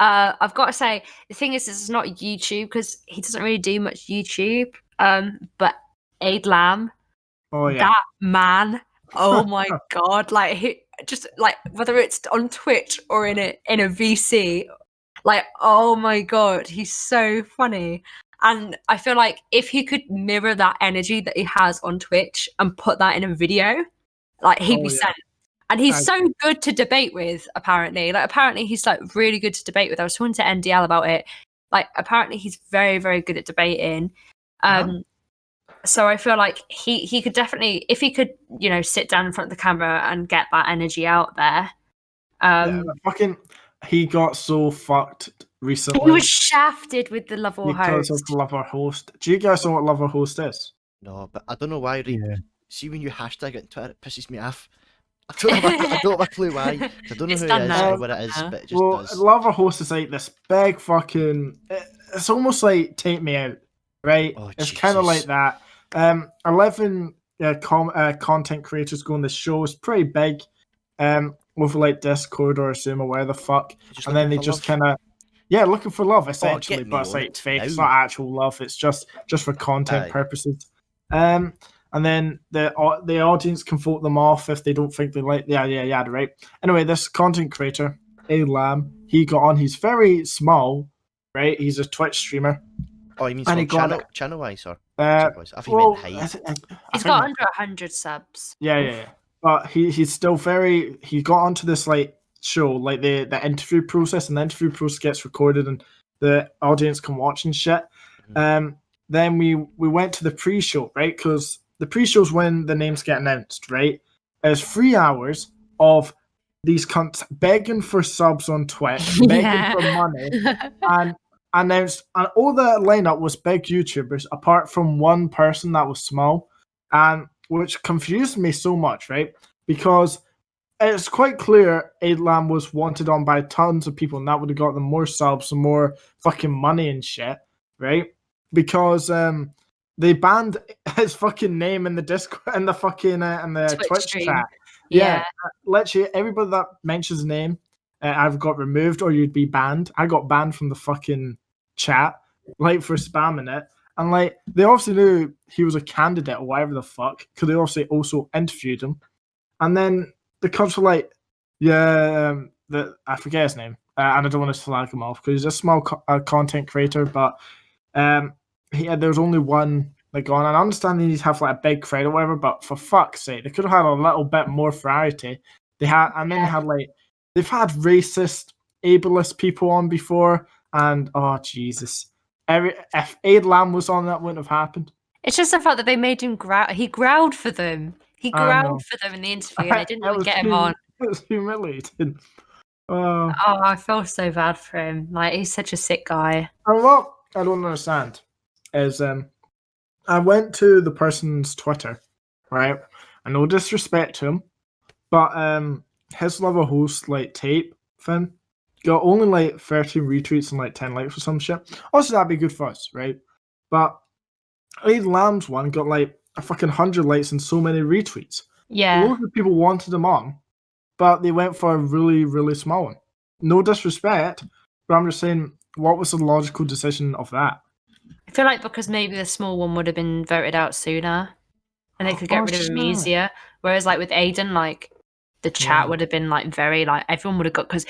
I've got to say, the thing is, this is not YouTube because he doesn't really do much YouTube. But Aid Lamb, that man, oh my god, like he just like whether it's on Twitch or in a VC, like oh my god, he's so funny. And I feel like if he could mirror that energy that he has on Twitch and put that in a video, like he'd be sent. And he's so good to debate with, apparently. Like, apparently he's, like, really good to debate with. I was talking to NDL about it. Like, apparently he's very, very good at debating. So I feel like he could definitely, if he could, you know, sit down in front of the camera and get that energy out there. He got so fucked recently. He was shafted with the Love or Host. Because of Love or Host. Do you guys know what Love or Host is? No, but I don't know why, Reed. Yeah. See, when you hashtag it on Twitter, it pisses me off. I don't have a clue why. I don't know who it is or what it is, but it just does. Love or Host is like this big fucking... It's almost like Take Me Out, right? Oh, it's kind of like that. 11 content creators go on this show. It's pretty big. With like Discord or Zoom or where the fuck. And then they just kind of... Yeah, looking for love, essentially. But it's like fake. It's not actual love. It's just for content purposes. And then the audience can vote them off if they don't think they like. Yeah, right. Anyway, this content creator, A Lamb, he got on. He's very small, right? He's a Twitch streamer. Oh, you mean channel-wise, or? I think he meant height. He's got under 100 subs. Yeah. But he's still very. He got onto this like show, like the interview process, and the interview process gets recorded, and the audience can watch and shit. Then we went to the pre-show, right? Because the pre-show's when the names get announced, right? It's 3 hours of these cunts begging for subs on Twitch, begging for money, and announced. And all the lineup was big YouTubers, apart from one person that was small, and which confused me so much, right? Because it's quite clear Aid Lamb was wanted on by tons of people, and that would have got them more subs and more fucking money and shit, right? Because they banned his fucking name in the Discord and the fucking in the Twitch chat. Yeah, literally everybody that mentions his name, I've got removed or you'd be banned. I got banned from the fucking chat, like for spamming it. And like they obviously knew he was a candidate or whatever the fuck, because they obviously also interviewed him. And then the cops were like, I forget his name, and I don't want to flag him off because he's a small content creator, but there was only one like on. And I understand they need to have like a big crowd or whatever, but for fuck's sake, they could have had a little bit more variety. Then they had like they've had racist, ableist people on before, and oh Jesus, if Aid Lamb was on, that wouldn't have happened. It's just the fact that they made him growl. He growled for them. He growled for them in the interview, and they didn't even get him on. It was humiliating. Oh, I feel so bad for him. Like, he's such a sick guy. And what I don't understand is, I went to the person's Twitter, right? And no disrespect to him, but his Love a Host like tape thing got only like 13 retweets and like 10 likes or some shit. Also, that'd be good for us, right? But Aid Lamb's one got like a fucking 100 likes and so many retweets. Yeah. Loads of people wanted him on, but they went for a really, really small one. No disrespect, but I'm just saying, what was the logical decision of that? I feel like because maybe the small one would have been voted out sooner, and they could get rid of him easier. Whereas, like with Aiden, like the chat would have been like very like everyone would have got because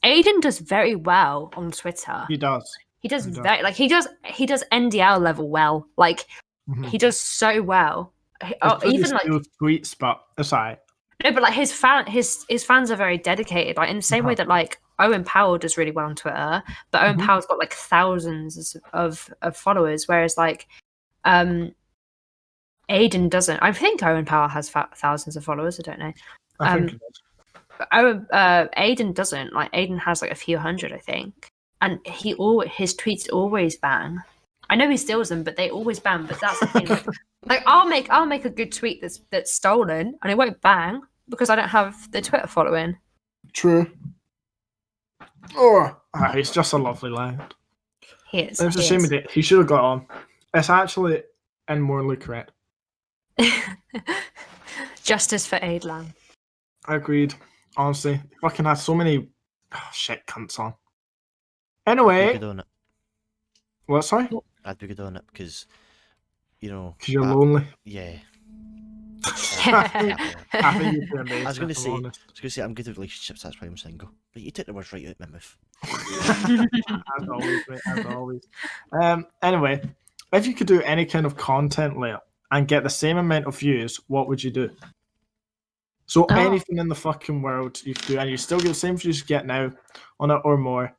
Aiden does very well on Twitter. He does. He does very like he does NDL level well. Like he does so well. Even like tweets, but aside. No, but like his fans are very dedicated. Like in the same way that like Owen Powell does really well on Twitter, but Owen Powell's got like thousands of followers, whereas like Aiden doesn't. I think Owen Powell has thousands of followers. I don't know. I think but Aiden doesn't. Like Aiden has like a few hundred, I think, and his tweets always bang. I know he steals them, but they always bang. But that's the thing. Like I'll make a good tweet that's stolen, and it won't bang because I don't have the Twitter following. True. Oh, he's just a lovely lad. He is. It's a shame he should have got on. It's actually immorally correct. Justice for Aid Lamb. Agreed. Honestly, fucking had so many shit cunts on. Anyway, I'd be good on it. What? Sorry. I'd be good on it because, you know. Because you're lonely. Yeah. I think you'd be amazing. I was going to say I'm good at relationships. That's why I'm single. But you took the words right out of my mouth. As always, mate, as always. Anyway, if you could do any kind of content layer and get the same amount of views, what would you do? So anything in the fucking world you could do, and you still get the same views you get now on it or more.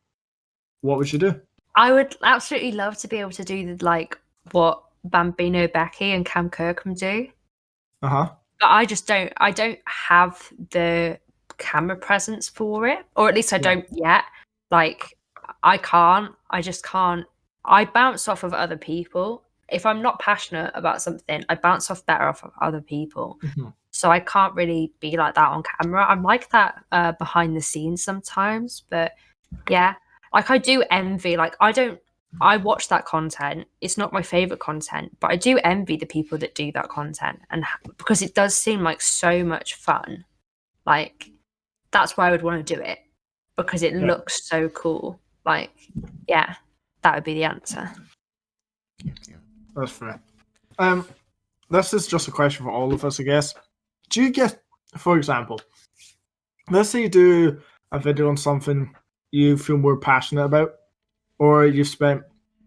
What would you do? I would absolutely love to be able to do like what Bambino Becky and Cam Kirkham do. But I just don't. I don't have the camera presence for it, or at least I don't yet. Like I can't. I just can't. I bounce off of other people. If I'm not passionate about something, I bounce off better off of other people. So I can't really be like that on camera. I'm like that behind the scenes sometimes, but yeah. Like I do envy, like I watch that content. It's not my favorite content, but I do envy the people that do that content, and because it does seem like so much fun. Like that's why I would want to do it because it looks so cool. Like, yeah, that would be the answer. That's fair. This is just a question for all of us, I guess. Do you get, for example, let's say you do a video on something you feel more passionate about, or you've spent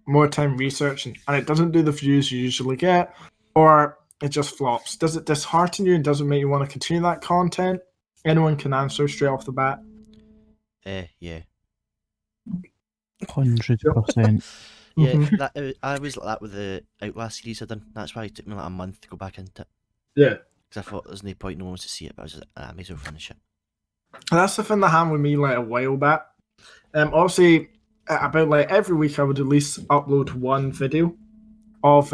more time researching and it doesn't do the views you usually get, or it just flops. Does it dishearten you and doesn't make you want to continue that content? Anyone can answer straight off the bat. Yeah. 100%. Yeah, I was like that with the Outlast series I done. That's why it took me like a month to go back into it. Yeah. Because I thought there's no point, no one wants to see it, but I was just, I may as well finish it. That's the thing that happened with me like a while back. Obviously, about like every week I would at least upload one video of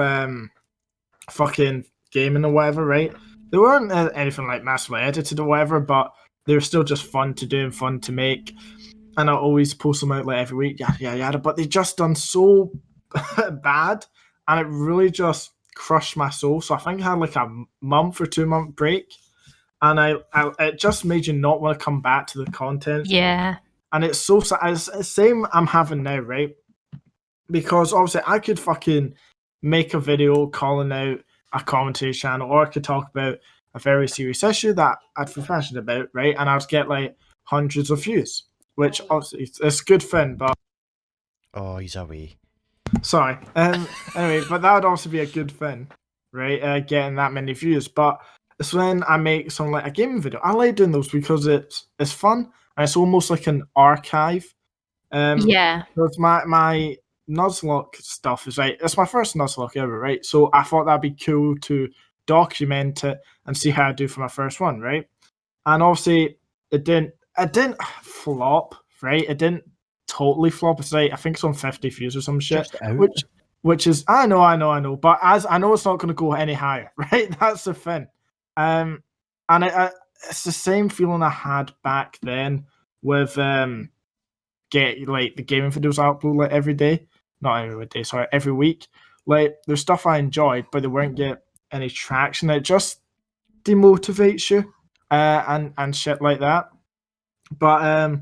fucking gaming or whatever, right? They weren't anything like massively edited or whatever, but they were still just fun to do and fun to make. And I always post them out like every week, yada. But they just done so bad, and it really just crushed my soul. So I think I had like a month or 2 month break, and it just made you not want to come back to the content. Yeah. And it's so sad. It's the same I'm having now, right? Because obviously I could fucking make a video calling out a commentary channel, or I could talk about a very serious issue that I'd feel passionate about, right? And I'd get like hundreds of views, which obviously it's good fun, but oh, he's away. Sorry. Anyway, but that would also be a good thing, right? Getting that many views. But it's when I make something like a gaming video. I like doing those because it's fun and it's almost like an archive. Yeah. Because my Nuzlocke stuff is right. It's my first Nuzlocke ever, right? So I thought that'd be cool to document it and see how I do for my first one, right? And obviously it didn't flop, right? It didn't totally flop. It's like I think it's on 50 views or some shit. Which is I know, but as I know it's not gonna go any higher, right? That's the thing. And it's the same feeling I had back then with get like the gaming videos I upload like every day. Not every day, sorry, every week. Like there's stuff I enjoyed, but they weren't get any traction. It just demotivates you and shit like that. But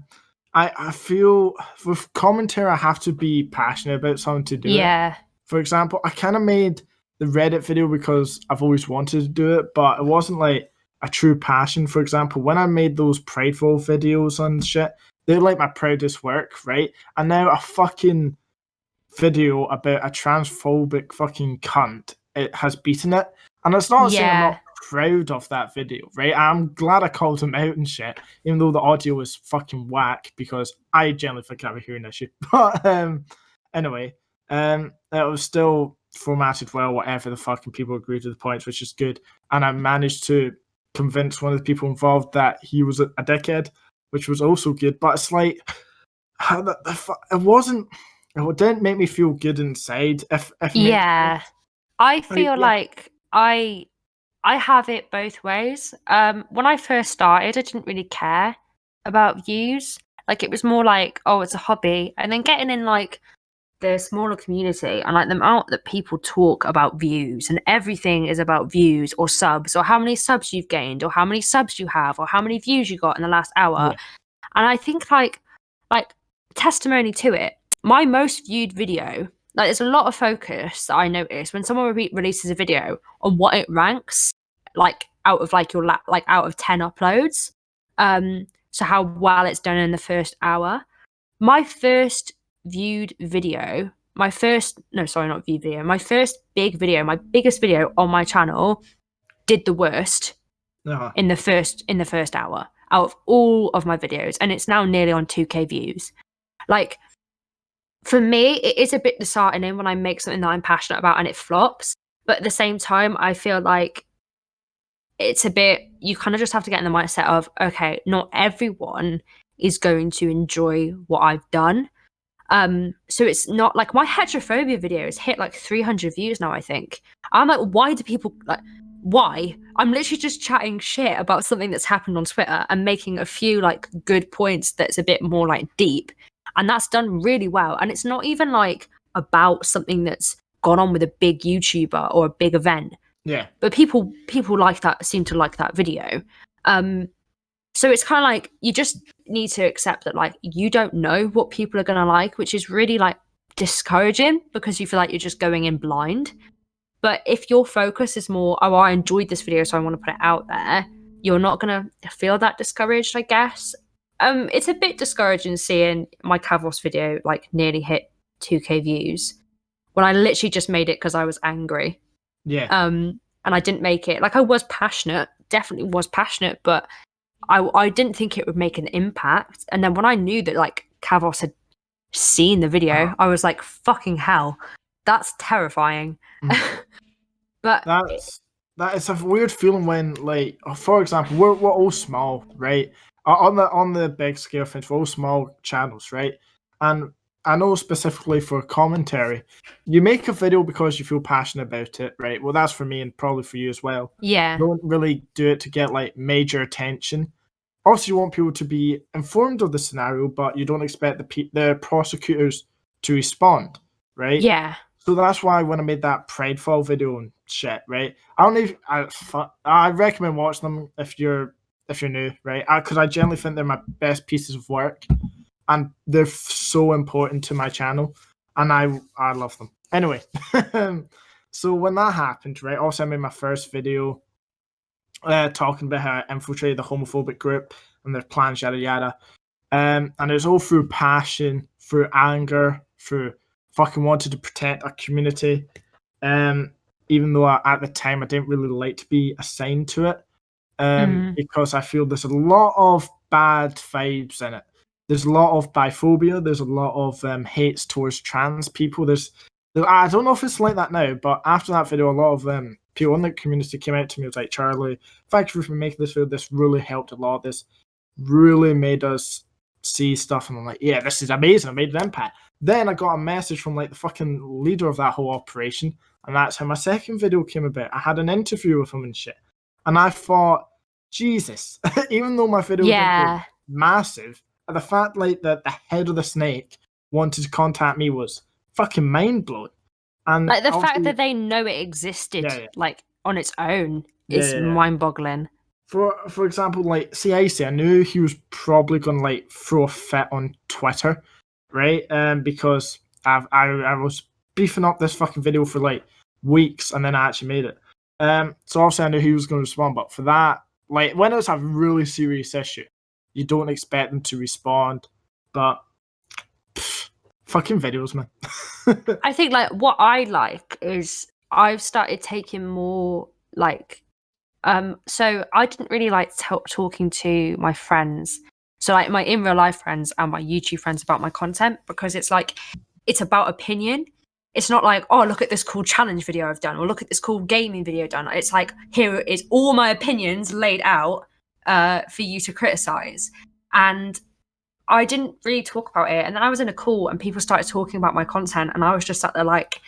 I feel with commentary I have to be passionate about something to do it. Yeah. For example, I kind of made the Reddit video because I've always wanted to do it, but it wasn't like a true passion. For example, when I made those prideful videos and shit, they're like my proudest work, right? And now a fucking video about a transphobic fucking cunt, it has beaten it. And it's not saying I'm not proud of that video, right? I'm glad I called him out and shit, even though the audio was fucking whack, because I generally think I have a hearing issue. But anyway, it was still formatted well, whatever the fucking people agreed to the points, which is good. And I managed to convince one of the people involved that he was a dickhead, which was also good. But it's like, it didn't make me feel good inside. If I feel like I have it both ways. When I first started, I didn't really care about views. Like it was more like, oh, it's a hobby. And then getting in like the smaller community and like the amount that people talk about views and everything is about views or subs or how many subs you've gained or how many subs you have or how many views you got in the last hour. Yeah. And I think like testimony to it, my most viewed video, like there's a lot of focus that I notice when someone releases a video on what it ranks like out of like your out of 10 uploads. So how well it's done in the first hour. My first viewed video, my first big video, my biggest video on my channel did the worst in the first hour out of all of my videos, and it's now nearly on 2k views. Like for me, it is a bit disheartening when I make something that I'm passionate about and it flops, but at the same time I feel like it's a bit, you kind of just have to get in the mindset of, okay, not everyone is going to enjoy what I've done. So it's not like my heterophobia video has hit like 300 views now, I think. I'm like, why do people like, why? I'm literally just chatting shit about something that's happened on Twitter and making a few like good points that's a bit more like deep. And that's done really well. And it's not even like about something that's gone on with a big YouTuber or a big event. Yeah. But people like that, seem to like that video. So it's kind of like you just need to accept that like you don't know what people are going to like, which is really like discouraging because you feel like you're just going in blind. But if your focus is more, oh, I enjoyed this video, so I want to put it out there, you're not going to feel that discouraged, I guess. It's a bit discouraging seeing my Kavos video like nearly hit 2k views when I literally just made it because I was angry. Yeah. And I didn't make it, like I was passionate, definitely was passionate, but I didn't think it would make an impact. And then when I knew that like Kavos had seen the video, I was like, fucking hell, that's terrifying. But that is a weird feeling when, like, for example, we're all small, right? On the big scale of things, we're all small channels, right? And I know specifically for commentary, you make a video because you feel passionate about it, right? Well, that's for me and probably for you as well. Yeah. You don't really do it to get like major attention. Also, you want people to be informed of the scenario, but you don't expect the prosecutors to respond, right? Yeah. So that's why when I made that Prideful video and shit, right? I recommend watching them if you're new, right? Because I generally think they're my best pieces of work, and they're so important to my channel, and I love them. Anyway, so when that happened, right? Also, I made my first video talking about how I infiltrated the homophobic group and their plans, yada yada. And it was all through passion, through anger, through fucking wanted to protect our community. Even though at the time I didn't really like to be assigned to it, because I feel there's a lot of bad vibes in it. There's a lot of biphobia. There's a lot of hates towards trans people. I don't know if it's like that now, but after that video, a lot of people in the community came out to me. It was like, Charlie, thank you for making this video. This really helped a lot. This really made us see stuff. And I'm like, yeah, this is amazing. I made an impact. Then I got a message from like the fucking leader of that whole operation. And that's how my second video came about. I had an interview with him and shit. And I thought, Jesus, even though my video was massive, the fact like that the head of the snake wanted to contact me was fucking mind blowing. And like the fact that they know it existed, like on its own, is mind boggling. For example, like Icy, I knew he was probably gonna like throw a fit on Twitter, right? Because I was beefing up this fucking video for like weeks, and then I actually made it. So obviously I knew he was going to respond, but for that, like when it's a really serious issue, you don't expect them to respond. But fucking videos, man. I think like what I like is I've started taking more like, so I didn't really like talking to my friends. So like my in real life friends and my YouTube friends about my content, because it's like, it's about opinion. It's not like, oh, look at this cool challenge video I've done, or look at this cool gaming video I've done. It's like, here is all my opinions laid out for you to criticize. And I didn't really talk about it. And then I was in a call and people started talking about my content, and I was just sat there like,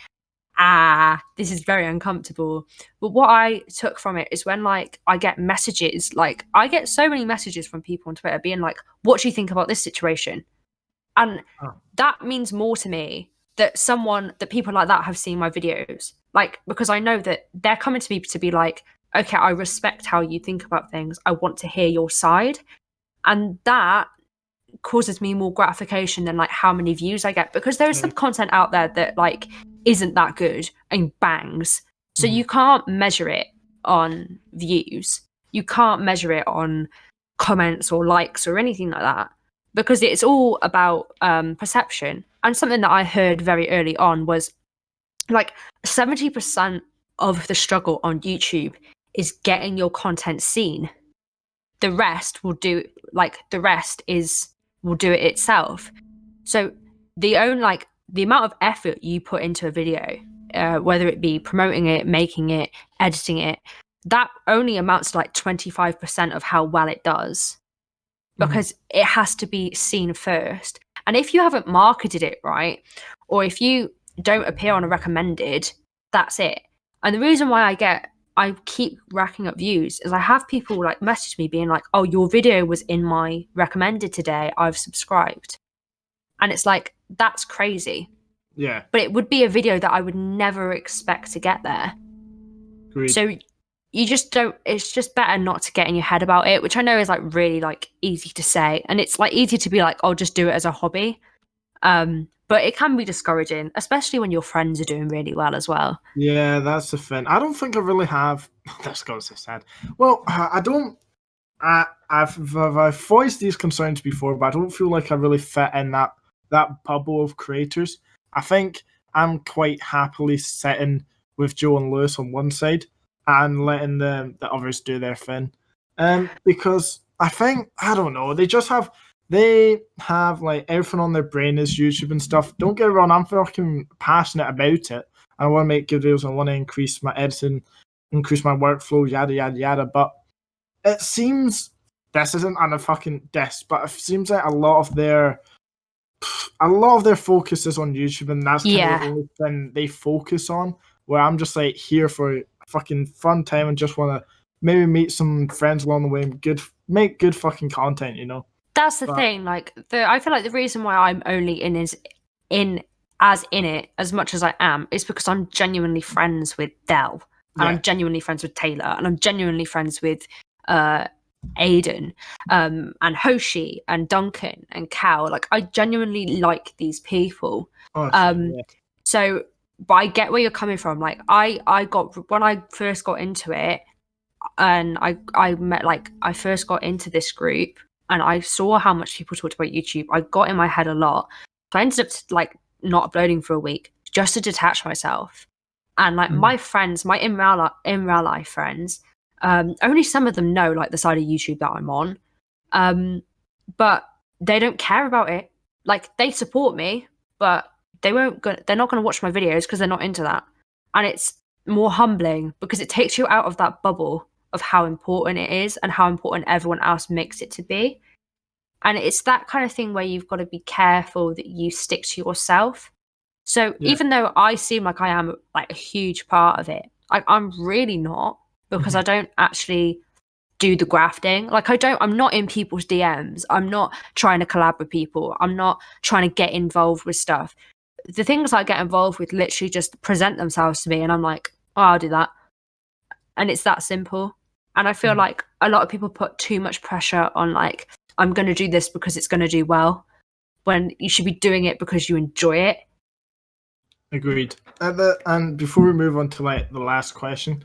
this is very uncomfortable. But what I took from it is when like I get messages, like I get so many messages from people on Twitter being like, what do you think about this situation? And that means more to me that people like that have seen my videos. Like, because I know that they're coming to me to be like, okay, I respect how you think about things. I want to hear your side. And that causes me more gratification than like how many views I get, because there is some content out there that like isn't that good and bangs. So you can't measure it on views. You can't measure it on comments or likes or anything like that, because it's all about perception. And something that I heard very early on was like 70% of the struggle on YouTube is getting your content seen. The rest will do it itself. So the amount of effort you put into a video, whether it be promoting it, making it, editing it, that only amounts to like 25% of how well it does, because it has to be seen first. And if you haven't marketed it right, or if you don't appear on a recommended, that's it. And the reason why I keep racking up views is I have people like message me being like, oh, your video was in my recommended today, I've subscribed. And it's like, that's crazy. Yeah. But it would be a video that I would never expect to get there. Agreed. So you just don't, it's just better not to get in your head about it, which I know is like really like easy to say. And it's like easy to be like, I'll just do it as a hobby. But it can be discouraging, especially when your friends are doing really well as well. Yeah, that's the thing. I don't think I really have. That's going so sad. Well, I don't. I've voiced these concerns before, but I don't feel like I really fit in that bubble of creators. I think I'm quite happily sitting with Joe and Lewis on one side and letting the others do their thing. Because I think, I don't know, they have like everything on their brain is YouTube and stuff. Don't get me wrong, I'm fucking passionate about it. I want to make good videos. I want to increase my editing, increase my workflow, yada yada yada. But it seems, this isn't on a fucking diss, but it seems like a lot of their focus is on YouTube, and that's kind of the only thing they focus on. Where I'm just like here for a fucking fun time and just want to maybe meet some friends along the way and make good fucking content, you know. That's the thing. Like I feel like the reason why I'm only in it as much as I am is because I'm genuinely friends with Del, and I'm genuinely friends with Taylor, and I'm genuinely friends with Aiden, and Hoshi and Duncan and Cal. Like I genuinely like these people. So, but I get where you're coming from. Like I got, when I first got into it, and I first got into this group, and I saw how much people talked about YouTube. I got in my head a lot. So I ended up like not uploading for a week just to detach myself. And like my friends, my in real life friends, only some of them know like the side of YouTube that I'm on, but they don't care about it. Like they support me, but they're not going to watch my videos because they're not into that. And it's more humbling because it takes you out of that bubble of how important it is and how important everyone else makes it to be. And it's that kind of thing where you've got to be careful that you stick to yourself. So even though I seem like I am like a huge part of it, I'm really not, because I don't actually do the grafting. Like I'm not in people's DMs. I'm not trying to collab with people. I'm not trying to get involved with stuff. The things I get involved with literally just present themselves to me and I'm like, oh, I'll do that. And it's that simple. And I feel like a lot of people put too much pressure on like, I'm going to do this because it's going to do well, when you should be doing it because you enjoy it. Agreed. And before we move on to like the last question,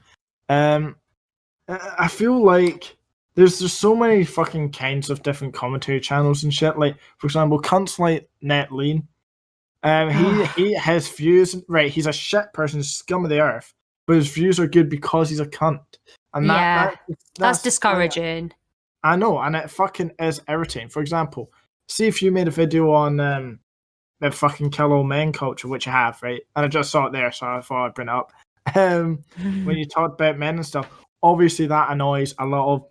I feel like there's just so many fucking kinds of different commentary channels and shit. Like, for example, cunts like Net Lean. He has views, right? He's a shit person, scum of the earth, but his views are good because he's a cunt. And that's discouraging. I know, and it fucking is irritating. For example, see if you made a video on the fucking kill all men culture, which I have, right? And I just saw it there, so I thought I'd bring it up. When you talk about men and stuff, obviously that annoys a lot of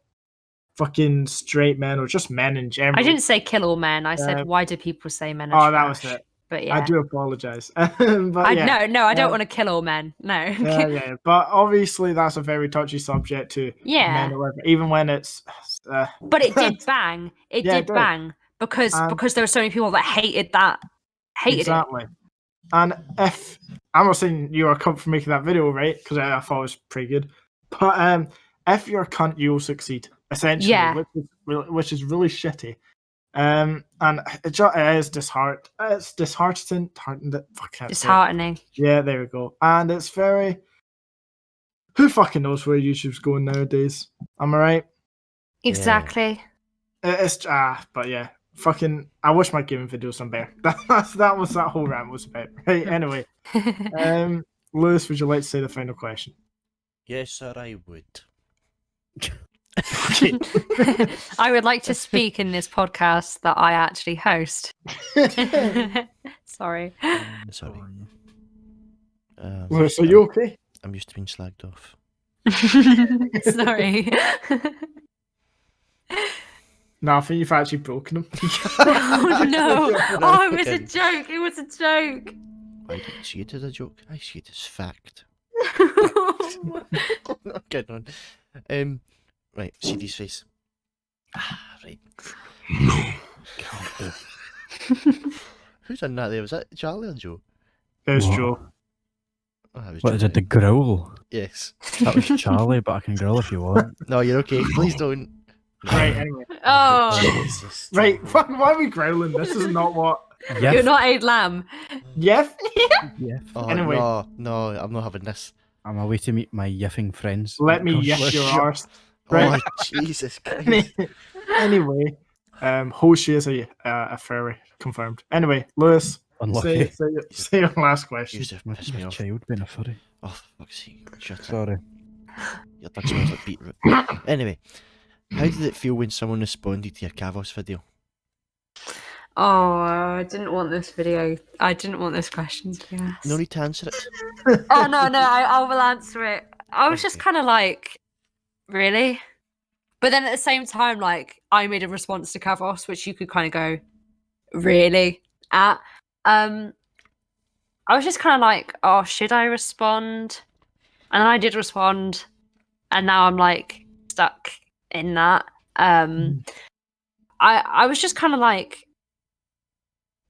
fucking straight men or just men in general. I didn't say kill all men. I said, why do people say men are trash? That was it. But yeah, I do apologize. I don't want to kill all men. No. Yeah. But obviously, that's a very touchy subject to men or whatever, even when it's. But it did bang. It did bang because there were so many people that hated that. Exactly. And if I'm not saying you're a cunt for making that video, right? Because I thought it was pretty good. But if you're a cunt, you'll succeed. Essentially, which is really shitty. And it is disheartening. It's disheartening. Disheartening. Yeah, there we go. And it's very. Who fucking knows where YouTube's going nowadays? Am I right? Exactly. Yeah. It's but yeah, fucking. I wish my gaming videos were better. That was that whole rant was about. Right. Anyway, Lewis, would you like to say the final question? Yes, sir, I would. I would like to speak in this podcast that I actually host. Sorry. Sorry. Lewis, are you okay? I'm used to being slagged off. Sorry. No, I think you've actually broken them. Oh no! Oh, it was a joke. It was a joke. I didn't see it as a joke. I see it as fact. Not kidding on. Right, see his face. Right. No. Who's in that there? Was that Charlie or Joe? It was Joe. Oh, that was What, Joe. is it the growl? Yes. That was Charlie, but I can growl if you want. No, you're okay. Please don't. Right, anyway. Oh. Jesus. Right, why are we growling? This is not what. Yes. You're not a lamb. Yes? Yeah. Oh, Anyway. No, I'm not having this. I'm away to meet my yiffing friends. Let me Gosh, yiff your arse. Oh, Right. Jesus Christ. Anyway, Hoshi is a furry, confirmed. Anyway, Lewis, Unlucky. say your last question. Yusuf, My piss me off. child being a furry. Oh, for fuck's sake. Shut up. Sorry. Your dog smells like beetroot. Anyway, how did it feel when someone responded to your Kavos video? Oh, I didn't want this video. I didn't want this question, to be honest. No need to answer it. Oh, no, I will answer it. I was just kind of like, really? But then at the same time, like, I made a response to Kavos, which you could kind of go, really? At. I was just kind of like, oh, should I respond? And then I did respond. And now I'm like stuck in that. I was just kind of like,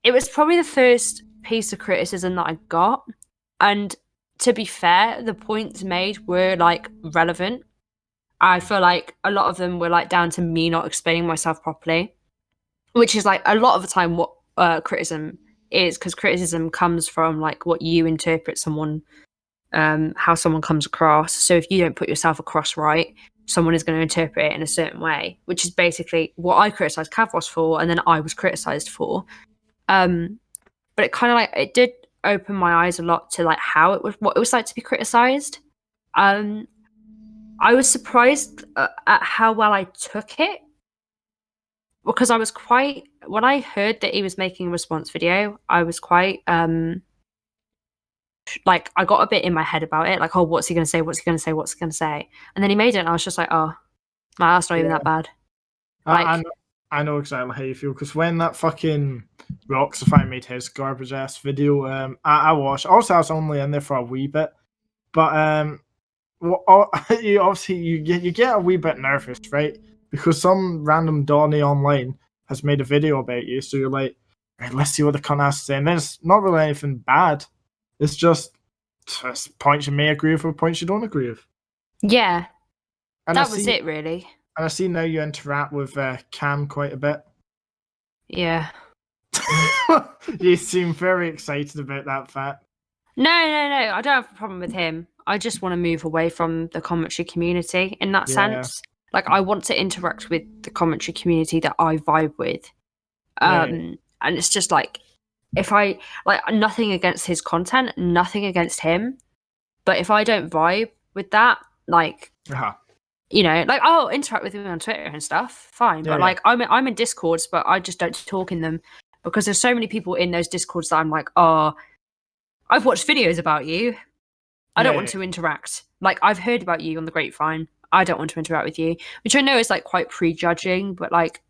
it was probably the first piece of criticism that I got. And to be fair, the points made were like relevant. I feel like a lot of them were like down to me not explaining myself properly, which is like a lot of the time what criticism is, because criticism comes from like what you interpret someone, how someone comes across. So if you don't put yourself across right, someone is going to interpret it in a certain way, which is basically what I criticized Kavos for, and then I was criticized for. But but it kind of like it did open my eyes a lot to like what it was like to be criticized. I was surprised at how well I took it, because I was quite, when I heard that he was making a response video, I was quite like, I got a bit in my head about it, like, oh, what's he gonna say, what's he gonna say, what's he gonna say, and then he made it and I was just like, oh, that's not even that bad. Like, I know exactly how you feel, because when that fucking Roxify made his garbage ass video, I watched. Also, I was only in there for a wee bit, but you obviously you get a wee bit nervous, right? Because some random Donny online has made a video about you, so you're like, right, let's see what the cunt has to say. And then it's not really anything bad. It's just points you may agree with or points you don't agree with. Yeah, and that was it, really. And I see now you interact with Cam quite a bit. Yeah. You seem very excited about that fact. No, I don't have a problem with him. I just want to move away from the commentary community in that sense. Like, I want to interact with the commentary community that I vibe with. And it's just like, if I, like, nothing against his content, nothing against him, but if I don't vibe with that, like, you know, like, I'll interact with him on Twitter and stuff, fine. But like, I'm in Discords, but I just don't talk in them, because there's so many people in those Discords that I'm like, oh, I've watched videos about you. I don't want to interact. Like, I've heard about you on the grapevine. I don't want to interact with you, which I know is like quite prejudging, but like,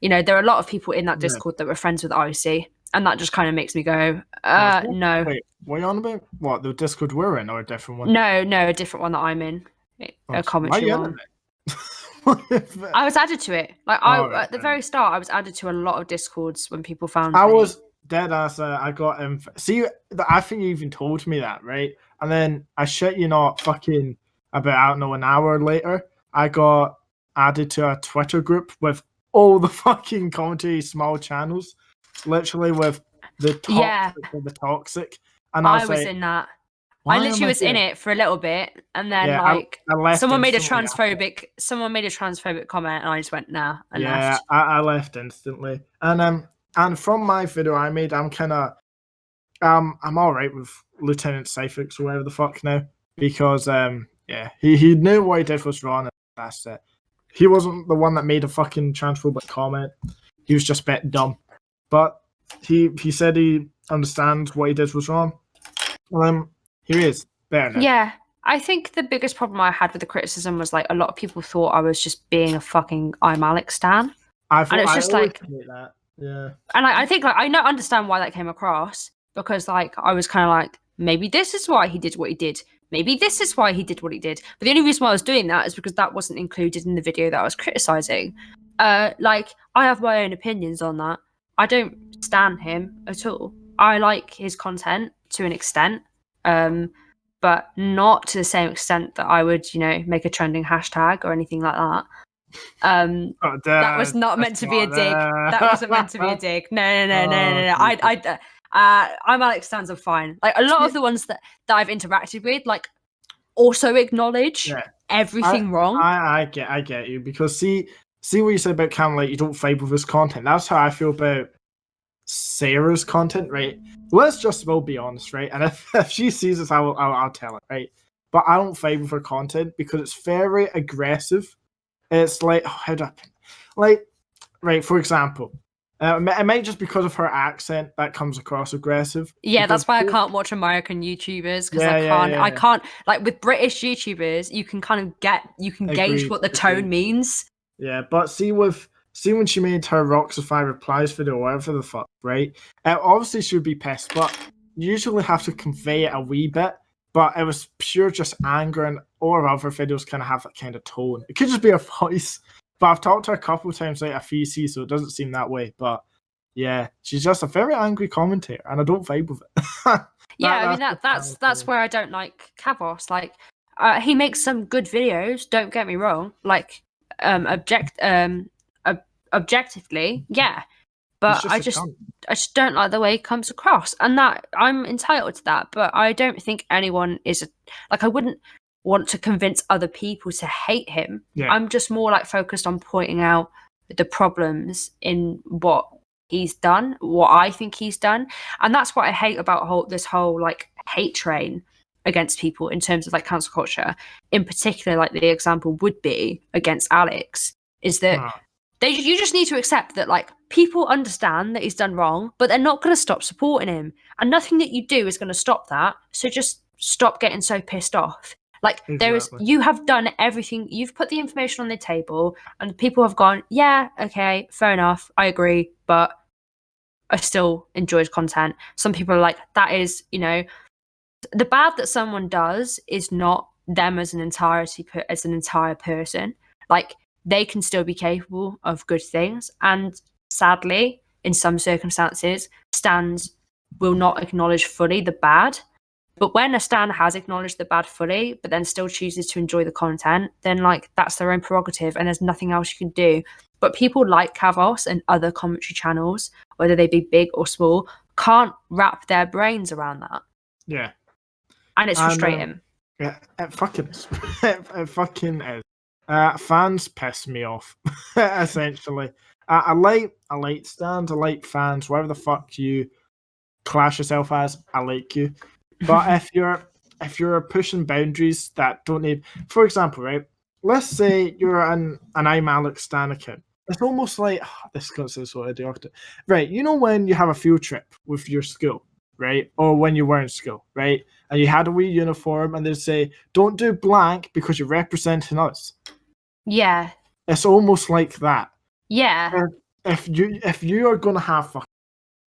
you know, there are a lot of people in that Discord that were friends with Icy, and that just kind of makes me go, no. Wait, what are you on about? What, the Discord we're in, or a different one? No, a different one that I'm in. A commentary one. I was added to it. Like, at the very start, I was added to a lot of Discords when people found me. I was dead ass. I got see, I think you even told me that, right? And then I shit you not, fucking about, I don't know, an hour later, I got added to a Twitter group with all the fucking commentary small channels, literally with the toxic. And I was like, in that. I literally was in it for a little bit, and then I left. Someone made a transphobic comment, and I just went, nah, and left. I left instantly. And from my video I made, I'm kind of I'm all right with Lieutenant Cyphix or whatever the fuck now, because he knew what he did was wrong, and that's it. He wasn't the one that made a fucking transphobic comment. He was just a bit dumb, but he said he understands what he did was wrong. Here he is. Better now. Yeah, I think the biggest problem I had with the criticism was like a lot of people thought I was just being a fucking I'm Alex stan. And it was just like that. Yeah. And I think like I don't understand why that came across, because like I was kind of like, maybe this is why he did what he did. Maybe this is why he did what he did. But the only reason why I was doing that is because that wasn't included in the video that I was criticizing. Like, I have my own opinions on that. I don't stan him at all. I like his content to an extent, but not to the same extent that I would, you know, make a trending hashtag or anything like that. That was not meant to be a dig. That wasn't meant to be a dig. No. I'm Alex stans are fine. Like, a lot of the ones that I've interacted with, like, also acknowledge everything wrong. I get you, because see what you said about Cam, like, you don't vibe with his content. That's how I feel about Sarah's content, right? Let's just well be honest, right? And if she sees this, I'll tell her, right? But I don't vibe with her content because it's very aggressive. It's like, how do I, like, right? For example, it might just because of her accent that comes across aggressive. Yeah, that's why I can't watch American YouTubers, because I can't, like, with British YouTubers, you can kind of gauge what the tone means. Yeah, but see when she made her Roxify replies video, whatever the fuck, right? Obviously she would be pissed, but you usually have to convey it a wee bit. But it was pure just anger, and all her other videos kind of have that kind of tone. It could just be her voice. But I've talked to her a couple of times like a VC, so it doesn't seem that way. But yeah, she's just a very angry commentator, and I don't vibe with it. That's where I don't like Kavos. Like, he makes some good videos. Don't get me wrong. Like, objectively, yeah. But I just don't like the way he comes across, and that I'm entitled to that. But I don't think anyone is I wouldn't want to convince other people to hate him. Yeah. I'm just more like focused on pointing out the problems in what he's done, what I think he's done. And that's what I hate about this whole like hate train against people in terms of like cancel culture. In particular, like the example would be against Alex, is that you just need to accept that like people understand that he's done wrong, but they're not going to stop supporting him. And nothing that you do is going to stop that. So just stop getting so pissed off. Like you have done everything. You've put the information on the table and people have gone, yeah, okay, fair enough. I agree, but I still enjoy his content. Some people are like, that is, you know, the bad that someone does is not them as an entire person. Like they can still be capable of good things, and sadly, in some circumstances, stans will not acknowledge fully the bad. But when a stan has acknowledged the bad fully, but then still chooses to enjoy the content, then like that's their own prerogative, and there's nothing else you can do. But people like Kavos and other commentary channels, whether they be big or small, can't wrap their brains around that. Yeah. And it's frustrating. Yeah, it fucking is. It fucking is. Fans piss me off, essentially. I like stans, I like fans, whatever the fuck you class yourself as, I like you. But if you're pushing boundaries that don't need, for example, right? Let's say you're an I'm Alex stan account. It's almost like this is so idiotic, right? You know when you have a field trip with your school, right? Or when you were in school, right? And you had a wee uniform and they say, don't do blank because you're representing us. Yeah. It's almost like that. Yeah. If you are going to have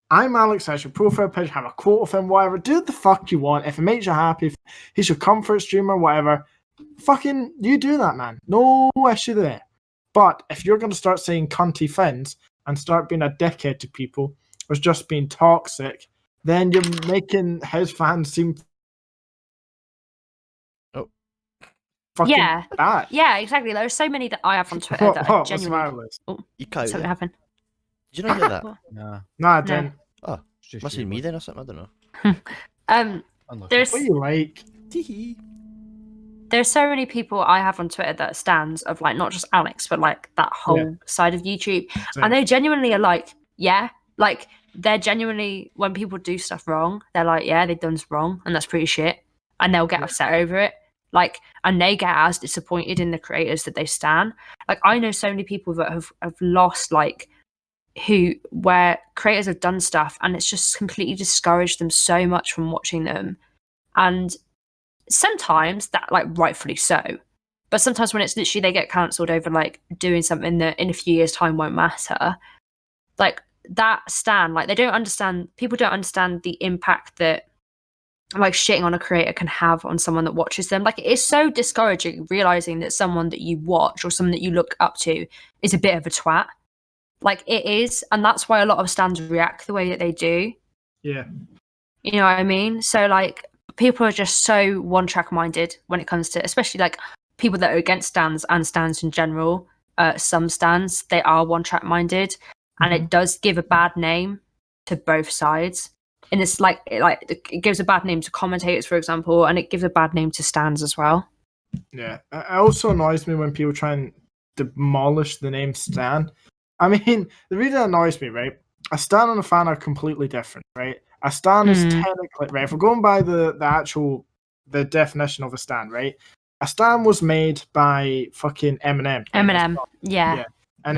I'm Alex as your profile picture, have a quote of him, whatever, do the fuck you want. If it makes you happy, if he's your comfort streamer, whatever, fucking you do that, man. No issue there. But if you're going to start saying cunty things and start being a dickhead to people or just being toxic, then you're making his fans seem fucking bad. Yeah, exactly. There's so many that I have on Twitter that are genuinely... You can't. Something happened. Did you not hear that? No, I didn't. Oh, must be me then or something, I don't know. There's... What you like? There's so many people I have on Twitter that stands of like not just Alex, but like that whole side of YouTube. Same. And they genuinely are like, yeah, like they're genuinely, when people do stuff wrong, they're like, yeah, they've done wrong and that's pretty shit. And they'll get upset over it. Like, and they get as disappointed in the creators that they stan. Like, I know so many people that have lost, like, where creators have done stuff and it's just completely discouraged them so much from watching them. And sometimes that, like, rightfully so. But sometimes when it's literally they get cancelled over, like, doing something that in a few years' time won't matter, like, that stan, like, people don't understand the impact that, like, shitting on a creator can have on someone that watches them. Like, it is so discouraging realizing that someone that you watch or someone that you look up to is a bit of a twat. Like, it is, and that's why a lot of stans react the way that they do. Yeah. You know what I mean? So, like, people are just so one-track minded when it comes to, especially, like, people that are against stans and stans in general. Some stans, they are one-track minded, and it does give a bad name to both sides. And it's like it gives a bad name to commentators, for example, and it gives a bad name to stans as well. Yeah, it also annoys me when people try and demolish the name stan. I mean, the reason it annoys me, right? A stan and a fan are completely different, right? A stan is technically, right? If we're going by the definition of a stan, right? A stan was made by fucking Eminem. Eminem, yeah. And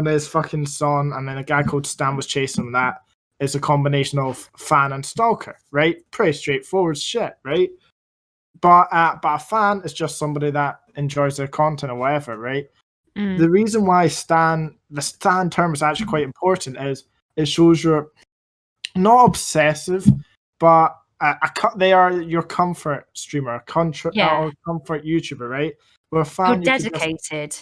his fucking son, and then a guy called Stan was chasing him. That is a combination of fan and stalker, right? Pretty straightforward shit, right? But a fan is just somebody that enjoys their content or whatever, right? The reason why the stan term is actually quite important is it shows you're not obsessive, but they are your comfort streamer, or comfort YouTuber, right? Where a fan, you're dedicated.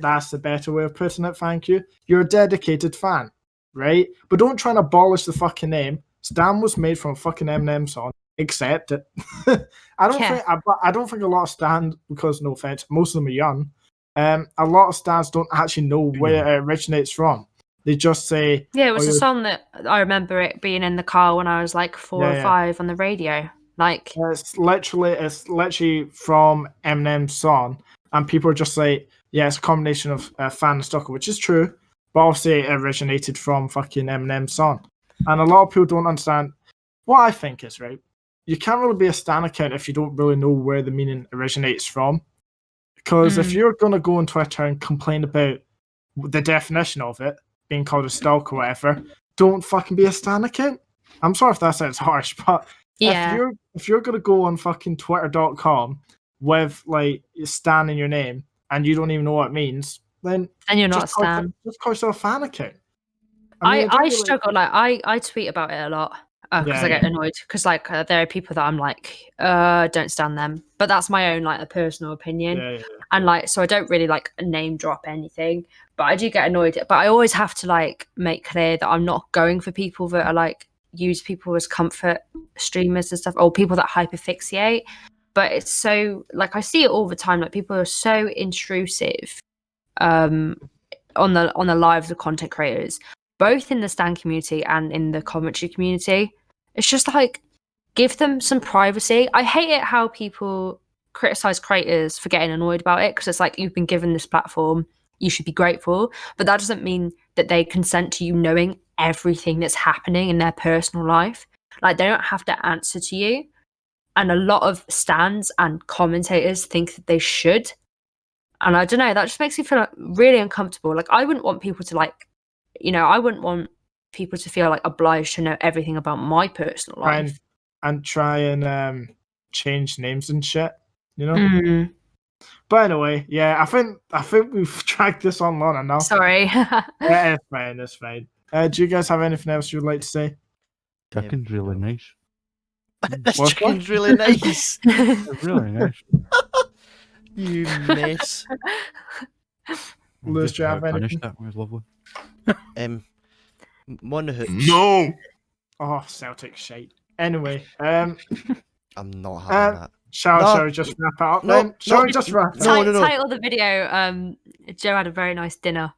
That's the better way of putting it. Thank you. You're a dedicated fan, right? But don't try and abolish the fucking name. Stan was made from a fucking Eminem song. Accept it. I don't think a lot of stans, because no offense, most of them are young. A lot of stans don't actually know where it originates from. They just say, yeah, it was a song that I remember it being in the car when I was like 4 or 5 on the radio. Like, it's literally from Eminem's song, and people are just like, yeah, it's a combination of fan and stalker, which is true. but obviously it originated from fucking Eminem's song. And a lot of people don't understand what I think is, right? You can't really be a stan account if you don't really know where the meaning originates from. Because if you're going to go on Twitter and complain about the definition of it, being called a stalk or whatever, don't fucking be a stan account. I'm sorry if that sounds harsh, but if you're going to go on fucking twitter.com with like stan in your name and you don't even know what it means, then you're not a stan. Just call yourself a fan account. I struggle. Like I tweet about it a lot because I get annoyed because like there are people that I'm like don't stand them, but that's my own like a personal opinion, and like so I don't really like name drop anything, but I do get annoyed. But I always have to like make clear that I'm not going for people that are like use people as comfort streamers and stuff, or people that hyperfixate. But it's so like I see it all the time. Like people are so intrusive on the lives of content creators, both in the stan community and in the commentary community. It's just like, give them some privacy. I hate it how people criticize creators for getting annoyed about it, because it's like, you've been given this platform, you should be grateful, but that doesn't mean that they consent to you knowing everything that's happening in their personal life. Like, they don't have to answer to you. And a lot of stans and commentators think that they should. And I don't know, that just makes me feel like really uncomfortable. Like, I wouldn't want people to like, I wouldn't want people to feel like obliged to know everything about my personal life. And try and change names and shit, But anyway, yeah, I think we've dragged this on long enough. Sorry. Yeah, it's fine. Do you guys have anything else you'd like to say? Chicken's really nice. Chicken's really nice. It's really nice. You mess. Lewis, do you have anything? That was lovely. One hoops. No. Oh, Celtic shite. Anyway, I'm not having that. Shall we just wrap it up then? Shall we just wrap it up? Title of the video, Joe had a very nice dinner.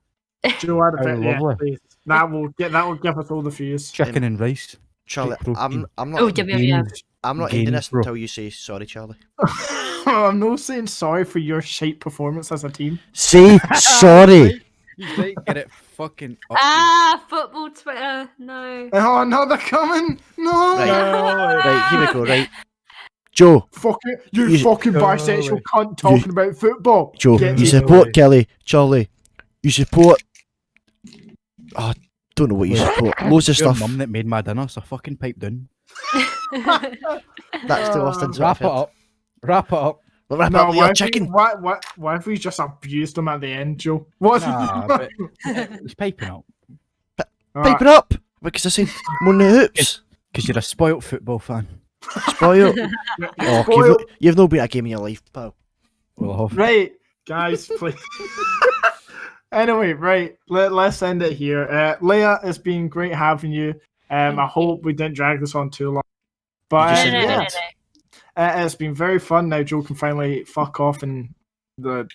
Joe had a bit, please. That will give us all the views. Chicken and rice. Charlie, I'm not. Oh, give me I'm not ending this until you say sorry, Charlie. I'm not saying sorry for your shite performance as a team. Say sorry. You might get it fucking up. Football Twitter, no. Oh no, they're coming. No. Right, here we go. Right, Joe. Fuck it, you fucking bisexual cunt talking about football. Joe, you support Kelly, Charlie. You support. Oh, I don't know what you support. Loads of stuff. Mum that made my dinner, so fucking pipe down. That's the worst thing. Wrap it up. Wrap it up with your chicken. Why have we just abused him at the end, Joe? What's he's piping up. Piping up because I said one of the hoops. Because you're a spoilt football fan. Spoiled. You've no beat a game in your life, pal. Well, right, guys, please. Anyway, right, let's end it here. Leah, it's been great having you. I hope we didn't drag this on too long. But No. It's been very fun. Now Joe can finally fuck off and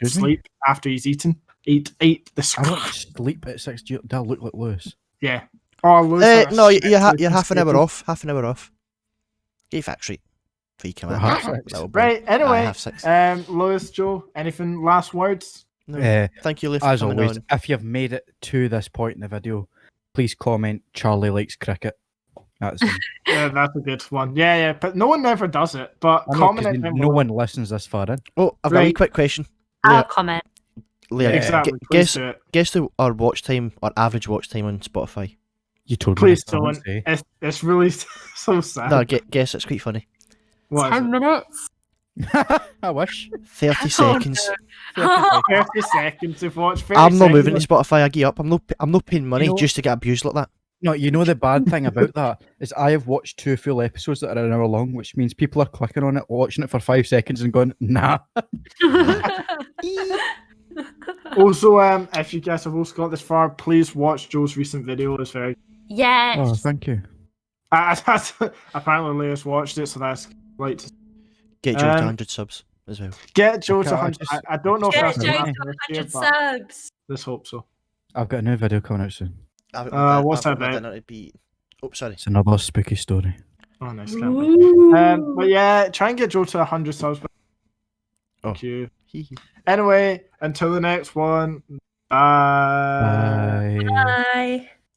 sleep after he's eaten. Eat the I don't sleep at 6. Do I look like Lewis? Yeah. Oh, Lewis. No, you're half an hour off. Half an hour off. Get factory. For you come out. Right. Anyway, 6. Lewis, Joe, anything last words? No. Thank you, Leah, for as coming always, on. if you've made it to this point in the video, please comment Charlie likes cricket. That's Yeah, that's a good one. Yeah, but no one ever does it. But comment it. No one listens this far in. Oh, I've got a wee quick question. I'll comment. Leah, exactly. Guess our watch time, our average watch time on Spotify. You told me. Please don't. It's really so sad. No, guess it's quite funny. 10 minutes. I wish. 30 seconds. 30 seconds of watch. I'm not moving to Spotify. I give up. I'm not paying money just to get abused like that. No, you know the bad thing about that is I have watched 2 full episodes that are an hour long, which means people are clicking on it, watching it for 5 seconds and going, nah. Also, if you guys have also got this far, please watch Joe's recent video. It's very... Yes. Oh, thank you. Apparently Leah's watched it, so that's like... Get Joe to 100 subs as well. Get Joe to 100. I don't know if that's Joe to happening this year, 100 but subs. let's hope so. I've got a new video coming out soon. What's that about? Oh, sorry. It's another spooky story. Oh, nice. Can't wait. But yeah, try and get Joe to 100 subs. Thank you. Anyway, until the next one, Bye. Bye. Bye.